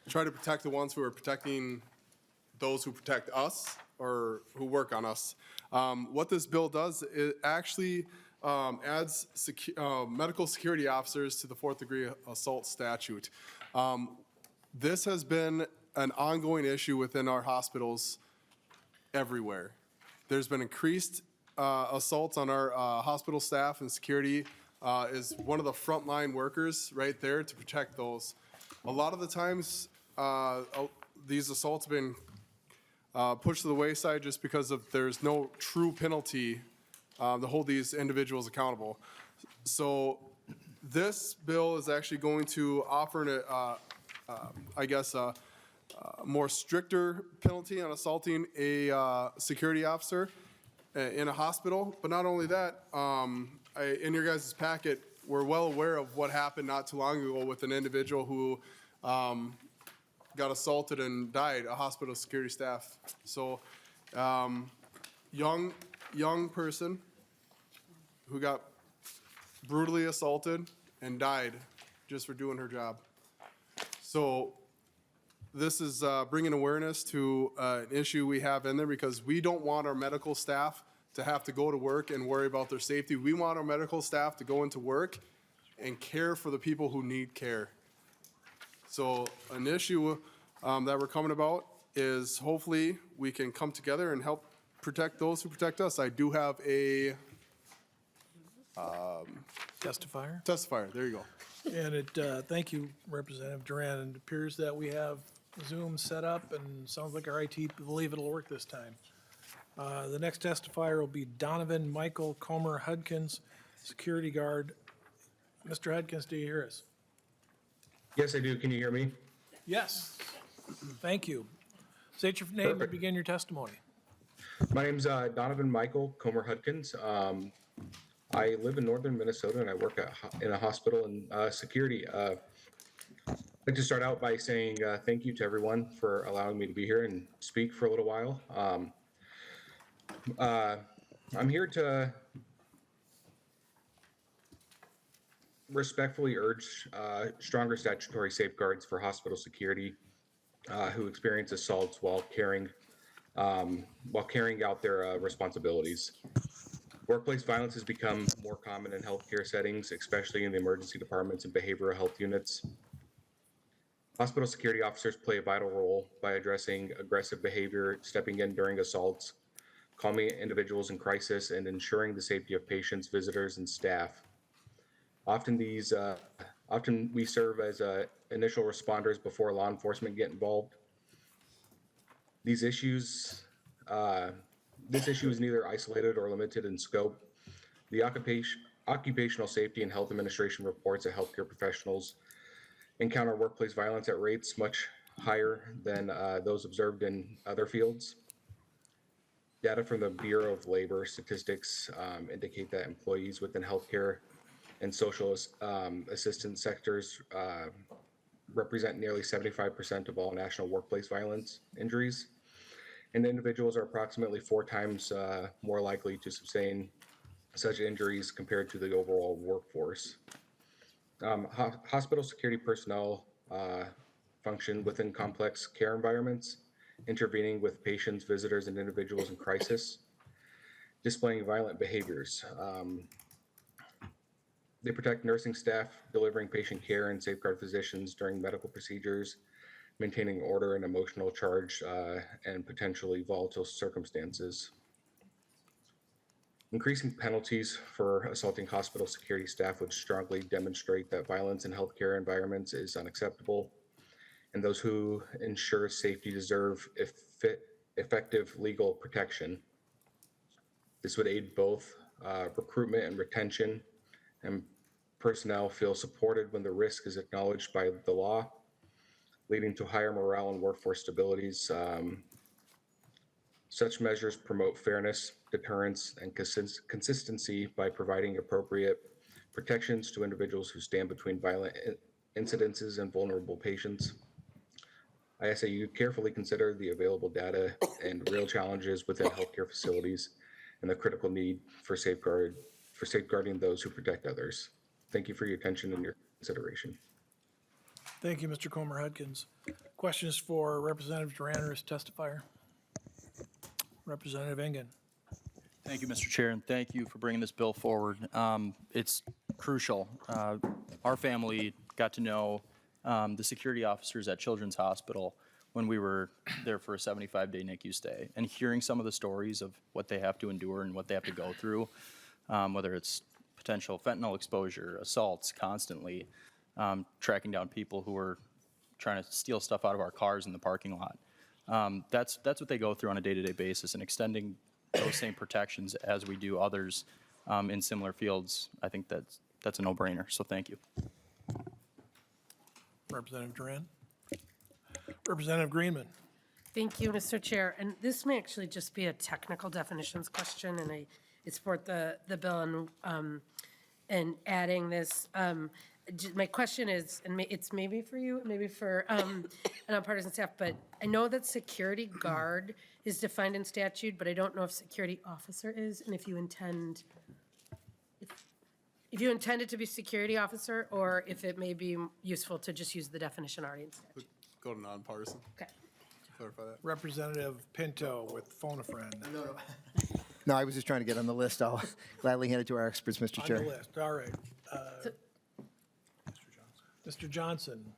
try to protect the ones who are protecting those who protect us or who work on us. What this bill does, it actually adds medical security officers to the 4th degree assault statute. This has been an ongoing issue within our hospitals everywhere. There's been increased assaults on our hospital staff, and security is one of the frontline workers right there to protect those. A lot of the times, these assaults have been pushed to the wayside just because there's no true penalty to hold these individuals accountable. So this bill is actually going to offer a more stricter penalty on assaulting a security officer in a hospital. But not only that, in your guys' packet, we're well aware of what happened not too long ago with an individual who got assaulted and died, a hospital security staff. So young person, who got brutally assaulted and died just for doing her job. So this is bringing awareness to an issue we have in there because we don't want our medical staff to have to go to work and worry about their safety. We want our medical staff to go into work and care for the people who need care. So an issue that we're coming about is hopefully we can come together and help protect those who protect us. I do have a testifier, there you go. And thank you, Representative Duran. And it appears that we have Zoom set up and sounds like our IT believe it'll work this time. The next testifier will be Donovan Michael Comer Hudkins, security guard. Mr. Hudkins, do you hear us? Yes, I do. Can you hear me? Yes. Thank you. State your name and Perfect. begin your testimony. My name's Donovan Michael Comer Hudkins. I live in northern Minnesota and I work in a hospital in security. I'd like to start out by saying thank you to everyone for allowing me to be here and speak for a little while. I'm here to respectfully urge stronger statutory safeguards for hospital security who experience assaults while carrying out their responsibilities. Workplace violence has become more common in healthcare settings, especially in the emergency departments and behavioral health units. Hospital security officers play a vital role by addressing aggressive behavior, stepping in during assaults, calming individuals in crisis, and ensuring the safety of patients, visitors, and staff. Often we serve as initial responders before law enforcement get involved. This issue is neither isolated or limited in scope. The Occupational Safety and Health Administration reports that healthcare professionals encounter workplace violence at rates much higher than those observed in other fields. Data from the Bureau of Labor Statistics indicate that employees within healthcare and social assistance sectors represent nearly 75% of all national workplace violence injuries. And individuals are approximately 4 times more likely to sustain such injuries compared to the overall workforce. Hospital security personnel function within complex care environments, intervening with patients, visitors, and individuals in crisis, displaying violent behaviors. They protect nursing staff, delivering patient care, and safeguard physicians during medical procedures, maintaining order in emotional charge and potentially volatile circumstances. Increasing penalties for assaulting hospital security staff would strongly demonstrate that violence in healthcare environments is unacceptable, and those who ensure safety deserve effective legal protection. This would aid both recruitment and retention, and personnel feel supported when the risk is acknowledged by the law, leading to higher morale and workforce stabilities. Such measures promote fairness, deterrence, and consistency by providing appropriate protections to individuals who stand between violent incidences and vulnerable patients. I ask that you carefully consider the available data and real challenges within healthcare facilities and the critical need for safeguarding those who protect others. Thank you for your attention and your consideration. Thank you, Mr. Comer Hudkins. Questions for Representative Duran or his testifier? Representative Engen. Thank you, Mr. Chair, and thank you for bringing this bill forward. It's crucial. Our family got to know the security officers at Children's Hospital when we were there for a 75-day NICU stay, and hearing some of the stories of what they have to endure and what they have to go through, whether it's potential fentanyl exposure, assaults constantly, tracking down people who are trying to steal stuff out of our cars in the parking lot. That's what they go through on a day-to-day basis, and extending those same protections as we do others in similar fields, I think that's a no-brainer, so thank you. Representative Duran. Representative Greenman. Thank you, Mr. Chair. And this may actually just be a technical definitions question, and I support the bill and adding this. My question is, and it's maybe for you, maybe for nonpartisan staff, but I know that security guard is defined in statute, but I don't know if security officer is, and if you intend if you intend it to be security officer, or if it may be useful to just use the definition already in statute. Go to nonpartisan. Okay. Clarify that. Representative Pinto with phone a friend. No, I was just trying to get on the list. I'll gladly hand it to our experts, Mr. On Chair. the list, all right. Mr. Johnson.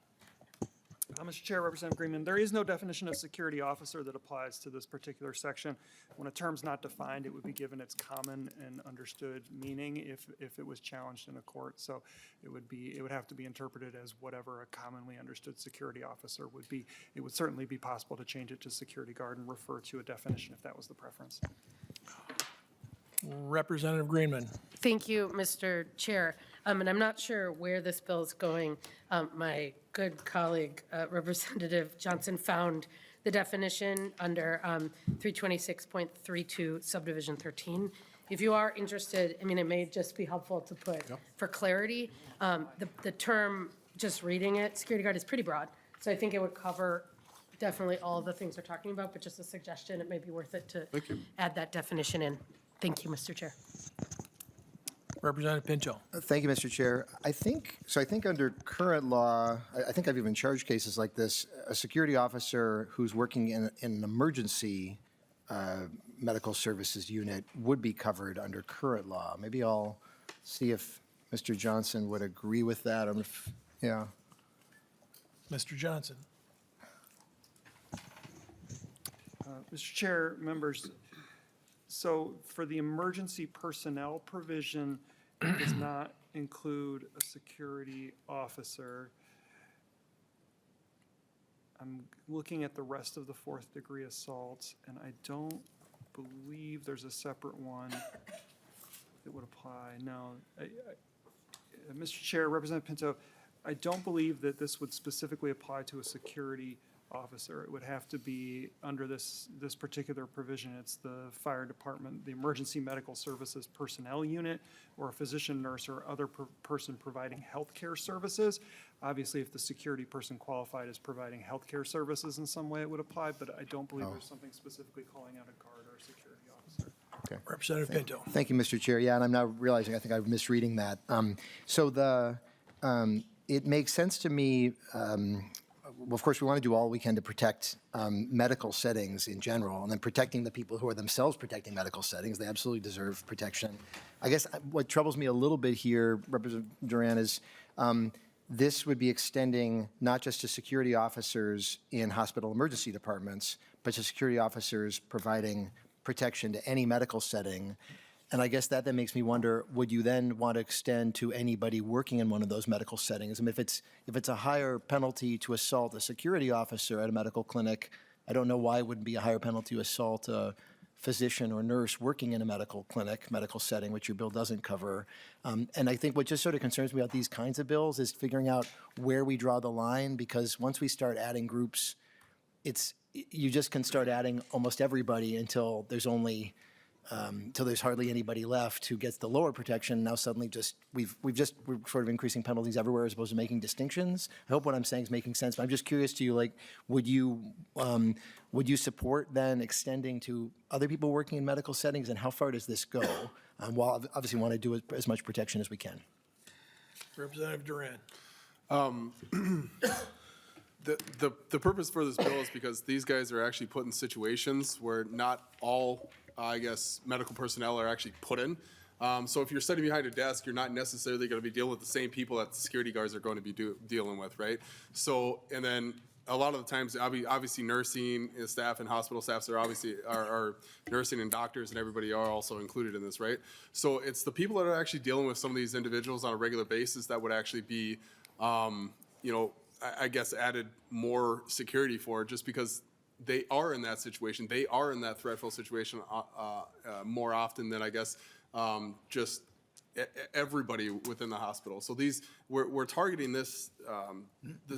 Mr. Chair, Representative Greenman, there is no definition of security officer that applies to this particular section. When a term's not defined, it would be given its common and understood meaning if it was challenged in a court. So it would have to be interpreted as whatever a commonly understood security officer would be. It would certainly be possible to change it to security guard and refer to a definition if that was the preference. Representative Greenman. Thank you, Mr. Chair. And I'm not sure where this bill is going. My good colleague, Representative Johnson, found the definition under 326.32 subdivision 13. If you are interested, I mean, it may just be helpful to put, for clarity, the term, just reading it, security guard is pretty broad. So I think it would cover definitely all of the things we're talking about, but just a suggestion, it may be worth it to add that definition in. Thank you, Mr. Chair. Representative Pinto. Thank you, Mr. Chair. I think under current law, I think I've even charged cases like this, a security officer who's working in an emergency medical services unit would be covered under current law. Maybe I'll see if Mr. Johnson would agree with that, or if, yeah. Mr. Johnson. Mr. Chair, members, so for the emergency personnel provision, it does not include a security officer. I'm looking at the rest of the fourth degree assaults, and I don't believe there's a separate one that would apply. No. Mr. Chair, Representative Pinto, I don't believe that this would specifically apply to a security officer. It would have to be under this particular provision. It's the fire department, the emergency medical services personnel unit, or a physician, nurse, or other person providing healthcare services. Obviously, if the security person qualified as providing healthcare services in some way, it would apply, but I don't believe there's something specifically calling out a guard or a security officer. Okay. Representative Pinto. Thank you, Mr. Chair. Yeah, and I'm now realizing I think I'm misreading that. So it makes sense to me. Well, of course, we want to do all we can to protect medical settings in general, and then protecting the people who are themselves protecting medical settings. They absolutely deserve protection. I guess what troubles me a little bit here, Representative Duran, is this would be extending not just to security officers in hospital emergency departments, but to security officers providing protection to any medical setting. And I guess that then makes me wonder, would you then want to extend to anybody working in one of those medical settings? I mean, if it's a higher penalty to assault a security officer at a medical clinic, I don't know why it wouldn't be a higher penalty to assault a physician or nurse working in a medical clinic, medical setting, which your bill doesn't cover. And I think what just sort of concerns me about these kinds of bills is figuring out where we draw the line, because once we start adding groups, you just can start adding almost everybody until there's hardly anybody left who gets the lower protection. Now suddenly we're sort of increasing penalties everywhere as opposed to making distinctions. I hope what I'm saying is making sense, but I'm just curious to you, like, would you support then extending to other people working in medical settings, and how far does this go? While obviously want to do as much protection as we can. Representative Duran. The purpose for this bill is because these guys are actually put in situations where not all, I guess, medical personnel are actually put in. So if you're sitting behind a desk, you're not necessarily going to be dealing with the same people that the security guards are going to be dealing with, right? So, and then a lot of the times, obviously nursing staff and hospital staffs are obviously, are nursing and doctors and everybody are also included in this, right? So it's the people that are actually dealing with some of these individuals on a regular basis that would actually be, I guess, added more security for, just because they are in that situation. They are in that threatful situation more often than, I guess, just everybody within the hospital. So we're targeting this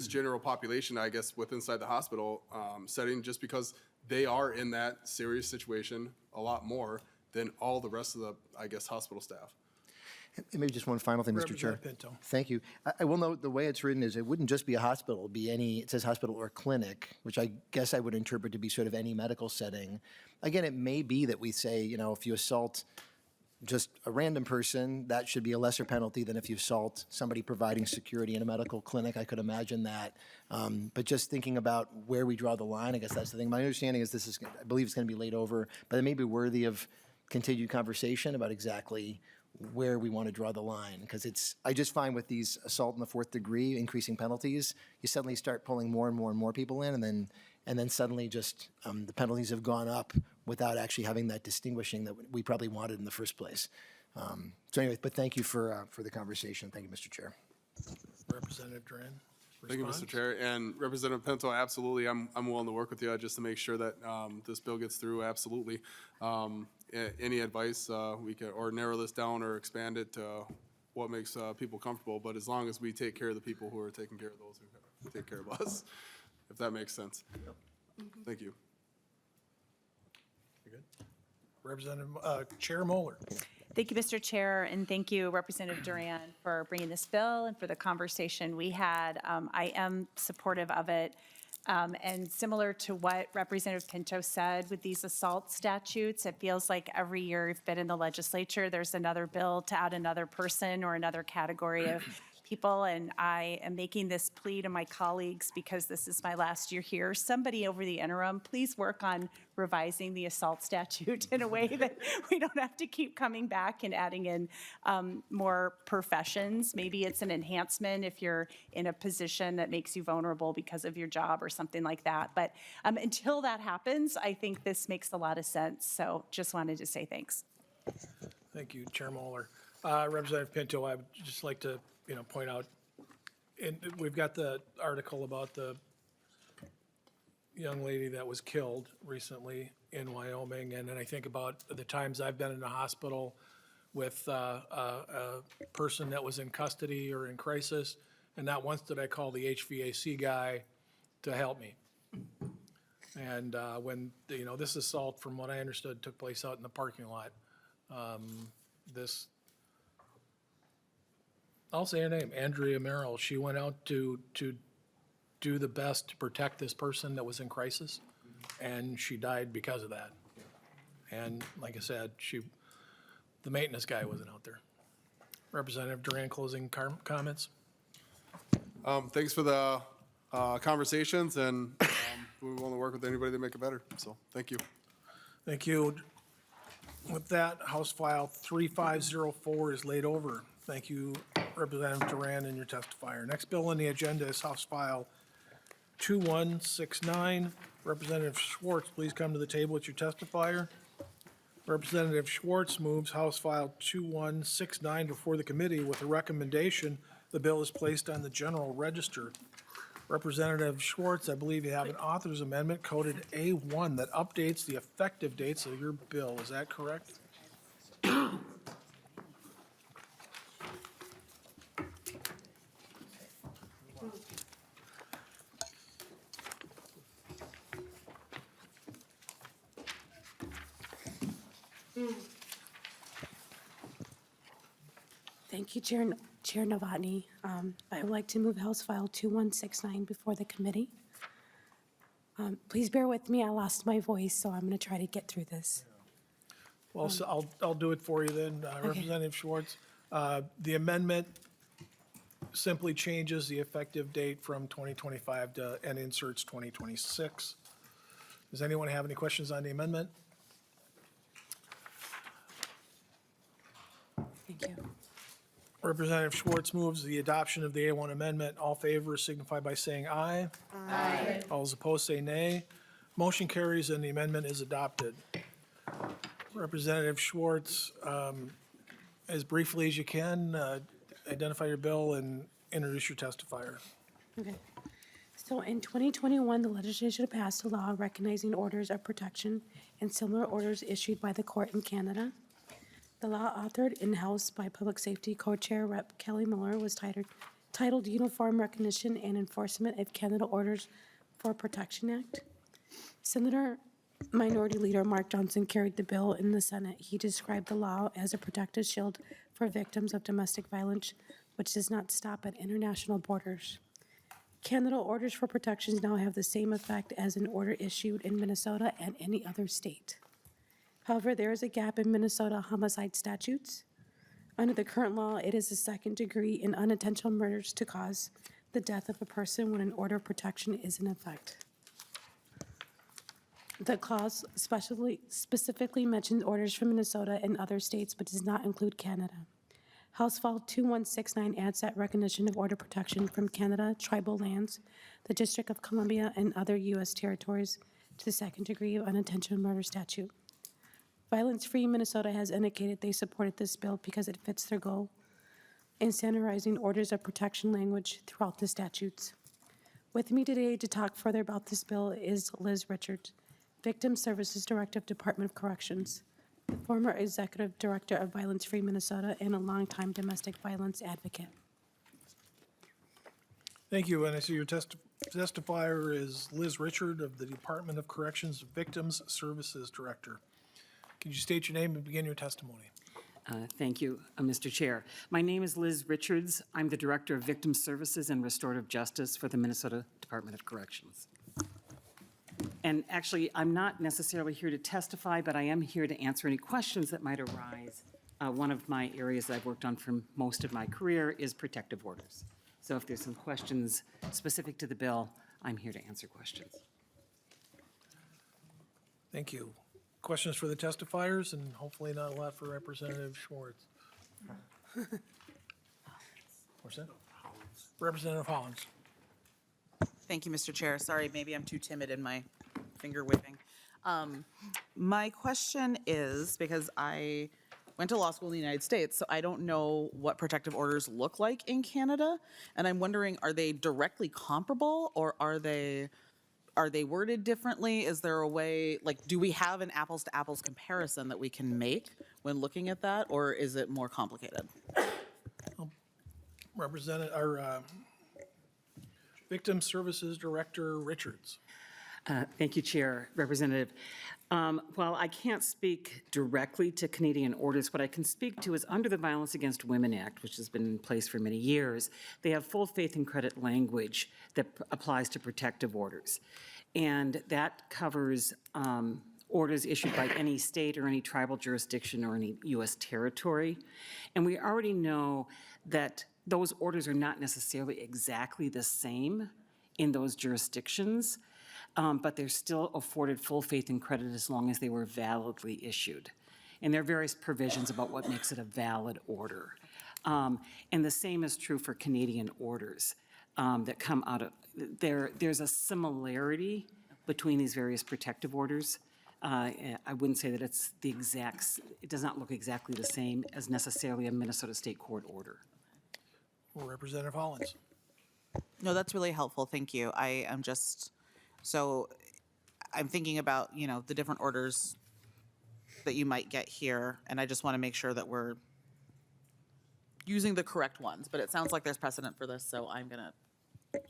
general population, I guess, inside the hospital setting, just because they are in that serious situation a lot more than all the rest of the, I guess, hospital staff. And maybe just one final thing, Mr. Chair. Pinto. Thank you. I will note the way it's written is it wouldn't just be a hospital, it'd be it says hospital or clinic, which I guess I would interpret to be sort of any medical setting. Again, it may be that we say, if you assault just a random person, that should be a lesser penalty than if you assault somebody providing security in a medical clinic. I could imagine that. But just thinking about where we draw the line, I guess that's the thing. My understanding is this is, I believe it's going to be laid over, but it may be worthy of continued conversation about exactly where we want to draw the line. Because it's, I just find with these assault in the fourth degree, increasing penalties, you suddenly start pulling more and more and more people in, and then suddenly just the penalties have gone up without actually having that distinguishing that we probably wanted in the first place. So anyway, but thank you for the conversation. Thank you, Mr. Chair. Representative Duran. Thank you, response? Mr. Chair. And Representative Pinto, absolutely, I'm willing to work with you just to make sure that this bill gets through, absolutely. Any advice, we can, or narrow this down or expand it to what makes people comfortable, but as long as we take care of the people who are taking care of those who take care of us, if that makes sense. Thank you. You good? Representative, Chair Moeller. Thank you, Mr. Chair, and thank you, Representative Duran, for bringing this bill and for the conversation we had. I am supportive of it. And similar to what Representative Pinto said with these assault statutes, it feels like every year we've been in the legislature, there's another bill to add another person or another category of people. And I am making this plea to my colleagues because this is my last year here. Somebody over the interim, please work on revising the assault statute in a way that we don't have to keep coming back and adding in more professions. Maybe it's an enhancement if you're in a position that makes you vulnerable because of your job or something like that. But until that happens, I think this makes a lot of sense. So just wanted to say thanks. Thank you, Chair Moeller. Representative Pinto, I would just like to, point out, and we've got the article about the young lady that was killed recently in Wyoming, and then I think about the times I've been in the hospital with a person that was in custody or in crisis, and not once did I call the HVAC guy to help me. And when, this assault, from what I understood, took place out in the parking lot. I'll say her name, Andrea Merrill. She went out to do the best to protect this person that was in crisis, and she died because of that. And like I said, the maintenance guy wasn't out there. Representative Duran, closing comments? Thanks for the conversations, and we want to work with anybody to make it better. So thank you. Thank you. With that, House File 3504 is laid over. Thank you, Representative Duran, and your testifier. Next bill on the agenda is House File 2169. Representative Schwartz, please come to the table with your testifier. Representative Schwartz moves House File 2169 before the committee with a recommendation the bill is placed on the general register. Representative Schwartz, I believe you have an author's amendment coded A1 that updates the effective dates of your bill. Is that correct? Thank you, Chair Novotny. I would like to move House File 2169 before the committee. Please bear with me, I lost my voice, so I'm going to try to get through this. Well, so I'll do it for you then, Representative Schwartz. The amendment simply changes the effective date from 2025 and inserts 2026. Does anyone have any questions on the amendment? Thank you. Representative Schwartz moves the adoption of the A1 amendment. All favors signify by saying aye. Aye. All those opposed say nay. Motion carries and the amendment is adopted. Representative Schwartz, as briefly as you can, identify your bill and introduce your testifier. Okay. So in 2021, the legislature passed a law recognizing orders of protection and similar orders issued by the court in Canada. The law, authored in-house by Public Safety Co-Chair Rep. Kelly Miller, was titled Uniform Recognition and Enforcement of Canada Orders for Protection Act. Senator Minority Leader Mark Johnson carried the bill in the Senate. He described the law as a protective shield for victims of domestic violence, which does not stop at international borders. Canada orders for protections now have the same effect as an order issued in Minnesota and any other state. However, there is a gap in Minnesota homicide statutes. Under the current law, it is a second degree in unintentional murders to cause the death of a person when an order of protection is in effect. The clause specifically mentions orders from Minnesota and other states, but does not include Canada. House File 2169 adds that recognition of order protection from Canada, tribal lands, the District of Columbia, and other U.S. territories to the second degree of unintentional murder statute. Violence Free Minnesota has indicated they supported this bill because it fits their goal in standardizing orders of protection language throughout the statutes. With me today to talk further about this bill is Liz Richards, Victim Services Director of Department of Corrections, the former Executive Director of Violence Free Minnesota, and a longtime domestic violence advocate. Thank you, and I see your testifier is Liz Richard of the Department of Corrections Victims Services Director. Can you state your name and begin your testimony? Thank you, Mr. Chair. My name is Liz Richards. I'm the Director of Victim Services and Restorative Justice for the Minnesota Department of Corrections. And actually, I'm not necessarily here to testify, but I am here to answer any questions that might arise. One of my areas that I've worked on for most of my career is protective orders. So if there's some questions specific to the bill, I'm here to answer questions. Thank you. Questions for the testifiers, and hopefully not a lot for Representative Schwartz. What's that? Representative Hollins. Thank you, Mr. Chair. Sorry, maybe I'm too timid in my finger waving. My question is, because I went to law school in the United States, so I don't know what protective orders look like in Canada, and I'm wondering, are they directly comparable, or are they worded differently? Is there a way, like, do we have an apples to apples comparison that we can make when looking at that, or is it more complicated? Victim Services Director Richards. Thank you, Chair. Representative. While I can't speak directly to Canadian orders, what I can speak to is under the Violence Against Women Act, which has been in place for many years, they have full faith and credit language that applies to protective orders. And that covers orders issued by any state or any tribal jurisdiction or any U.S. territory. And we already know that those orders are not necessarily exactly the same in those jurisdictions, but they're still afforded full faith and credit as long as they were validly issued. And there are various provisions about what makes it a valid order. And the same is true for Canadian orders that come out of, there's a similarity between these various protective orders. I wouldn't say that it's the exact, it does not look exactly the same as necessarily a Minnesota State Court order. Representative Hollins. No, that's really helpful. Thank you. I am just, so I'm thinking about, you know, the different orders that you might get here, and I just want to make sure that we're using the correct ones, but it sounds like there's precedent for this, so I'm going to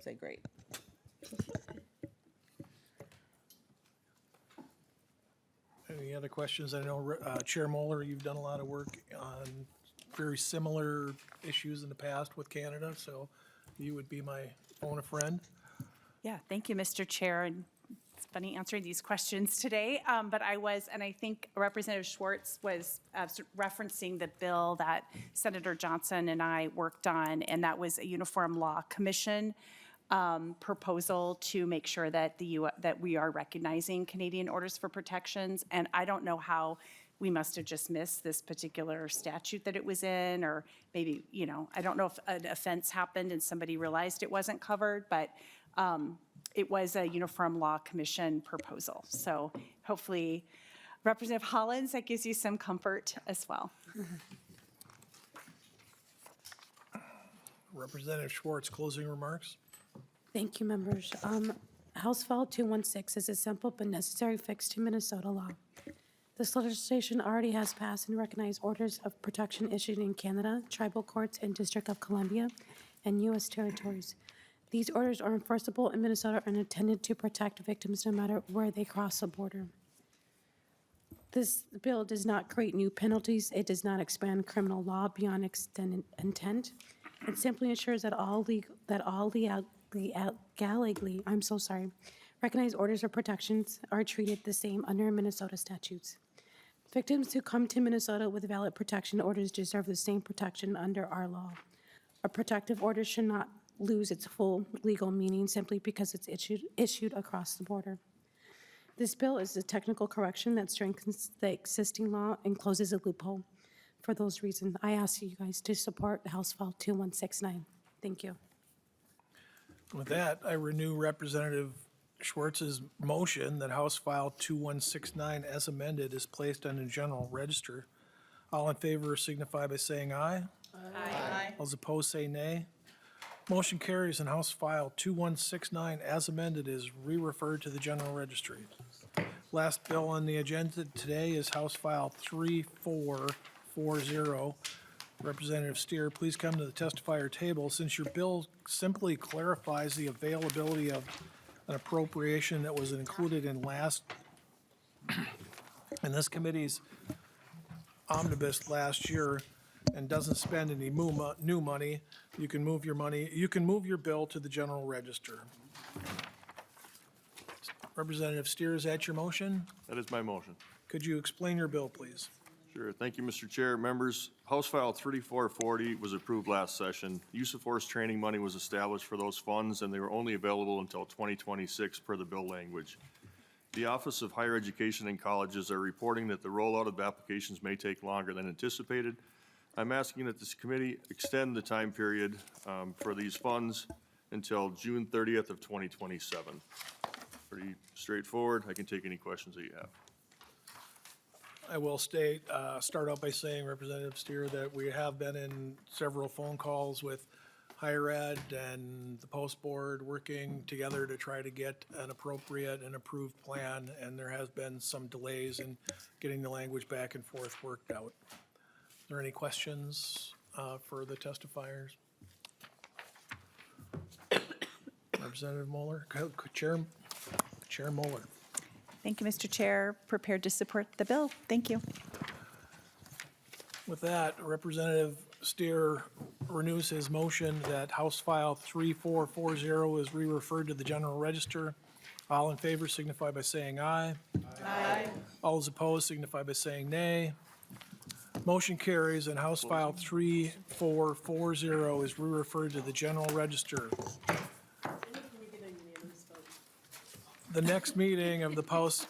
say great. Any other questions? I know Chair Moeller, you've done a lot of work on very similar issues in the past with Canada, so you would be my phone a friend. Yeah, thank you, Mr. Chair. And it's funny answering these questions today, but I was, and I think Representative Schwartz was referencing the bill that Senator Johnson and I worked on, and that was a Uniform Law Commission proposal to make sure that that we are recognizing Canadian orders for protections. And I don't know how we must have just missed this particular statute that it was in, or maybe, you know, I don't know if an offense happened and somebody realized it wasn't covered, but it was a Uniform Law Commission proposal. So hopefully, Representative Hollins, that gives you some comfort as well. Representative Schwartz, closing remarks. Thank you, members. House File 216 is a simple but necessary fix to Minnesota law. This legislation already has passed and recognized orders of protection issued in Canada, tribal courts, and District of Columbia, and U.S. territories. These orders are enforceable in Minnesota and intended to protect victims no matter where they cross the border. This bill does not create new penalties. It does not expand criminal law beyond extended intent. It simply ensures that all recognized orders of protections are treated the same under Minnesota statutes. Victims who come to Minnesota with valid protection orders deserve the same protection under our law. A protective order should not lose its full legal meaning simply because it's issued across the border. This bill is a technical correction that strengthens the existing law and closes a loophole. For those reasons, I ask you guys to support House File 2169. Thank you. With that, I renew Representative Schwartz's motion that House File 2169 as amended is placed on the general register. All in favor signify by saying aye. Aye. All opposed say nay. Motion carries and House File 2169 as amended is re-referred to the general registry. Last bill on the agenda today is House File 3440. Representative Stier, please come to the testifier table. Since your bill simply clarifies the availability of an appropriation that was included in this committee's omnibus last year and doesn't spend any new money, you can move your bill to the general register. Representative Stier, is that your motion? That is my motion. Could you explain your bill, please? Sure. Thank you, Mr. Chair. Members, House File 3440 was approved last session. Use of force training money was established for those funds, and they were only available until 2026 per the bill language. The Office of Higher Education and Colleges are reporting that the rollout of applications may take longer than anticipated. I'm asking that this committee extend the time period for these funds until June 30th of 2027. Pretty straightforward. I can take any questions that you have. I will start out by saying, Representative Stier, that we have been in several phone calls with higher ed and the post board working together to try to get an appropriate and approved plan, and there has been some delays in getting the language back and forth worked out. Are there any questions for the testifiers? Representative Moeller, Chair Moeller. Thank you, Mr. Chair. Prepared to support the bill. Thank you. With that, Representative Stier renews his motion that House File 3440 is re-referred to the general register. All in favor signify by saying aye. Aye. All those opposed signify by saying nay. Motion carries and House File 3440 is re-referred to the general register. The next meeting of the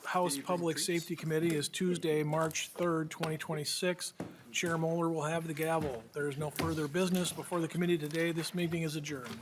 House Public Safety Committee is Tuesday, March 3rd, 2026. Chair Moeller will have the gavel. There is no further business before the committee today. This meeting is adjourned.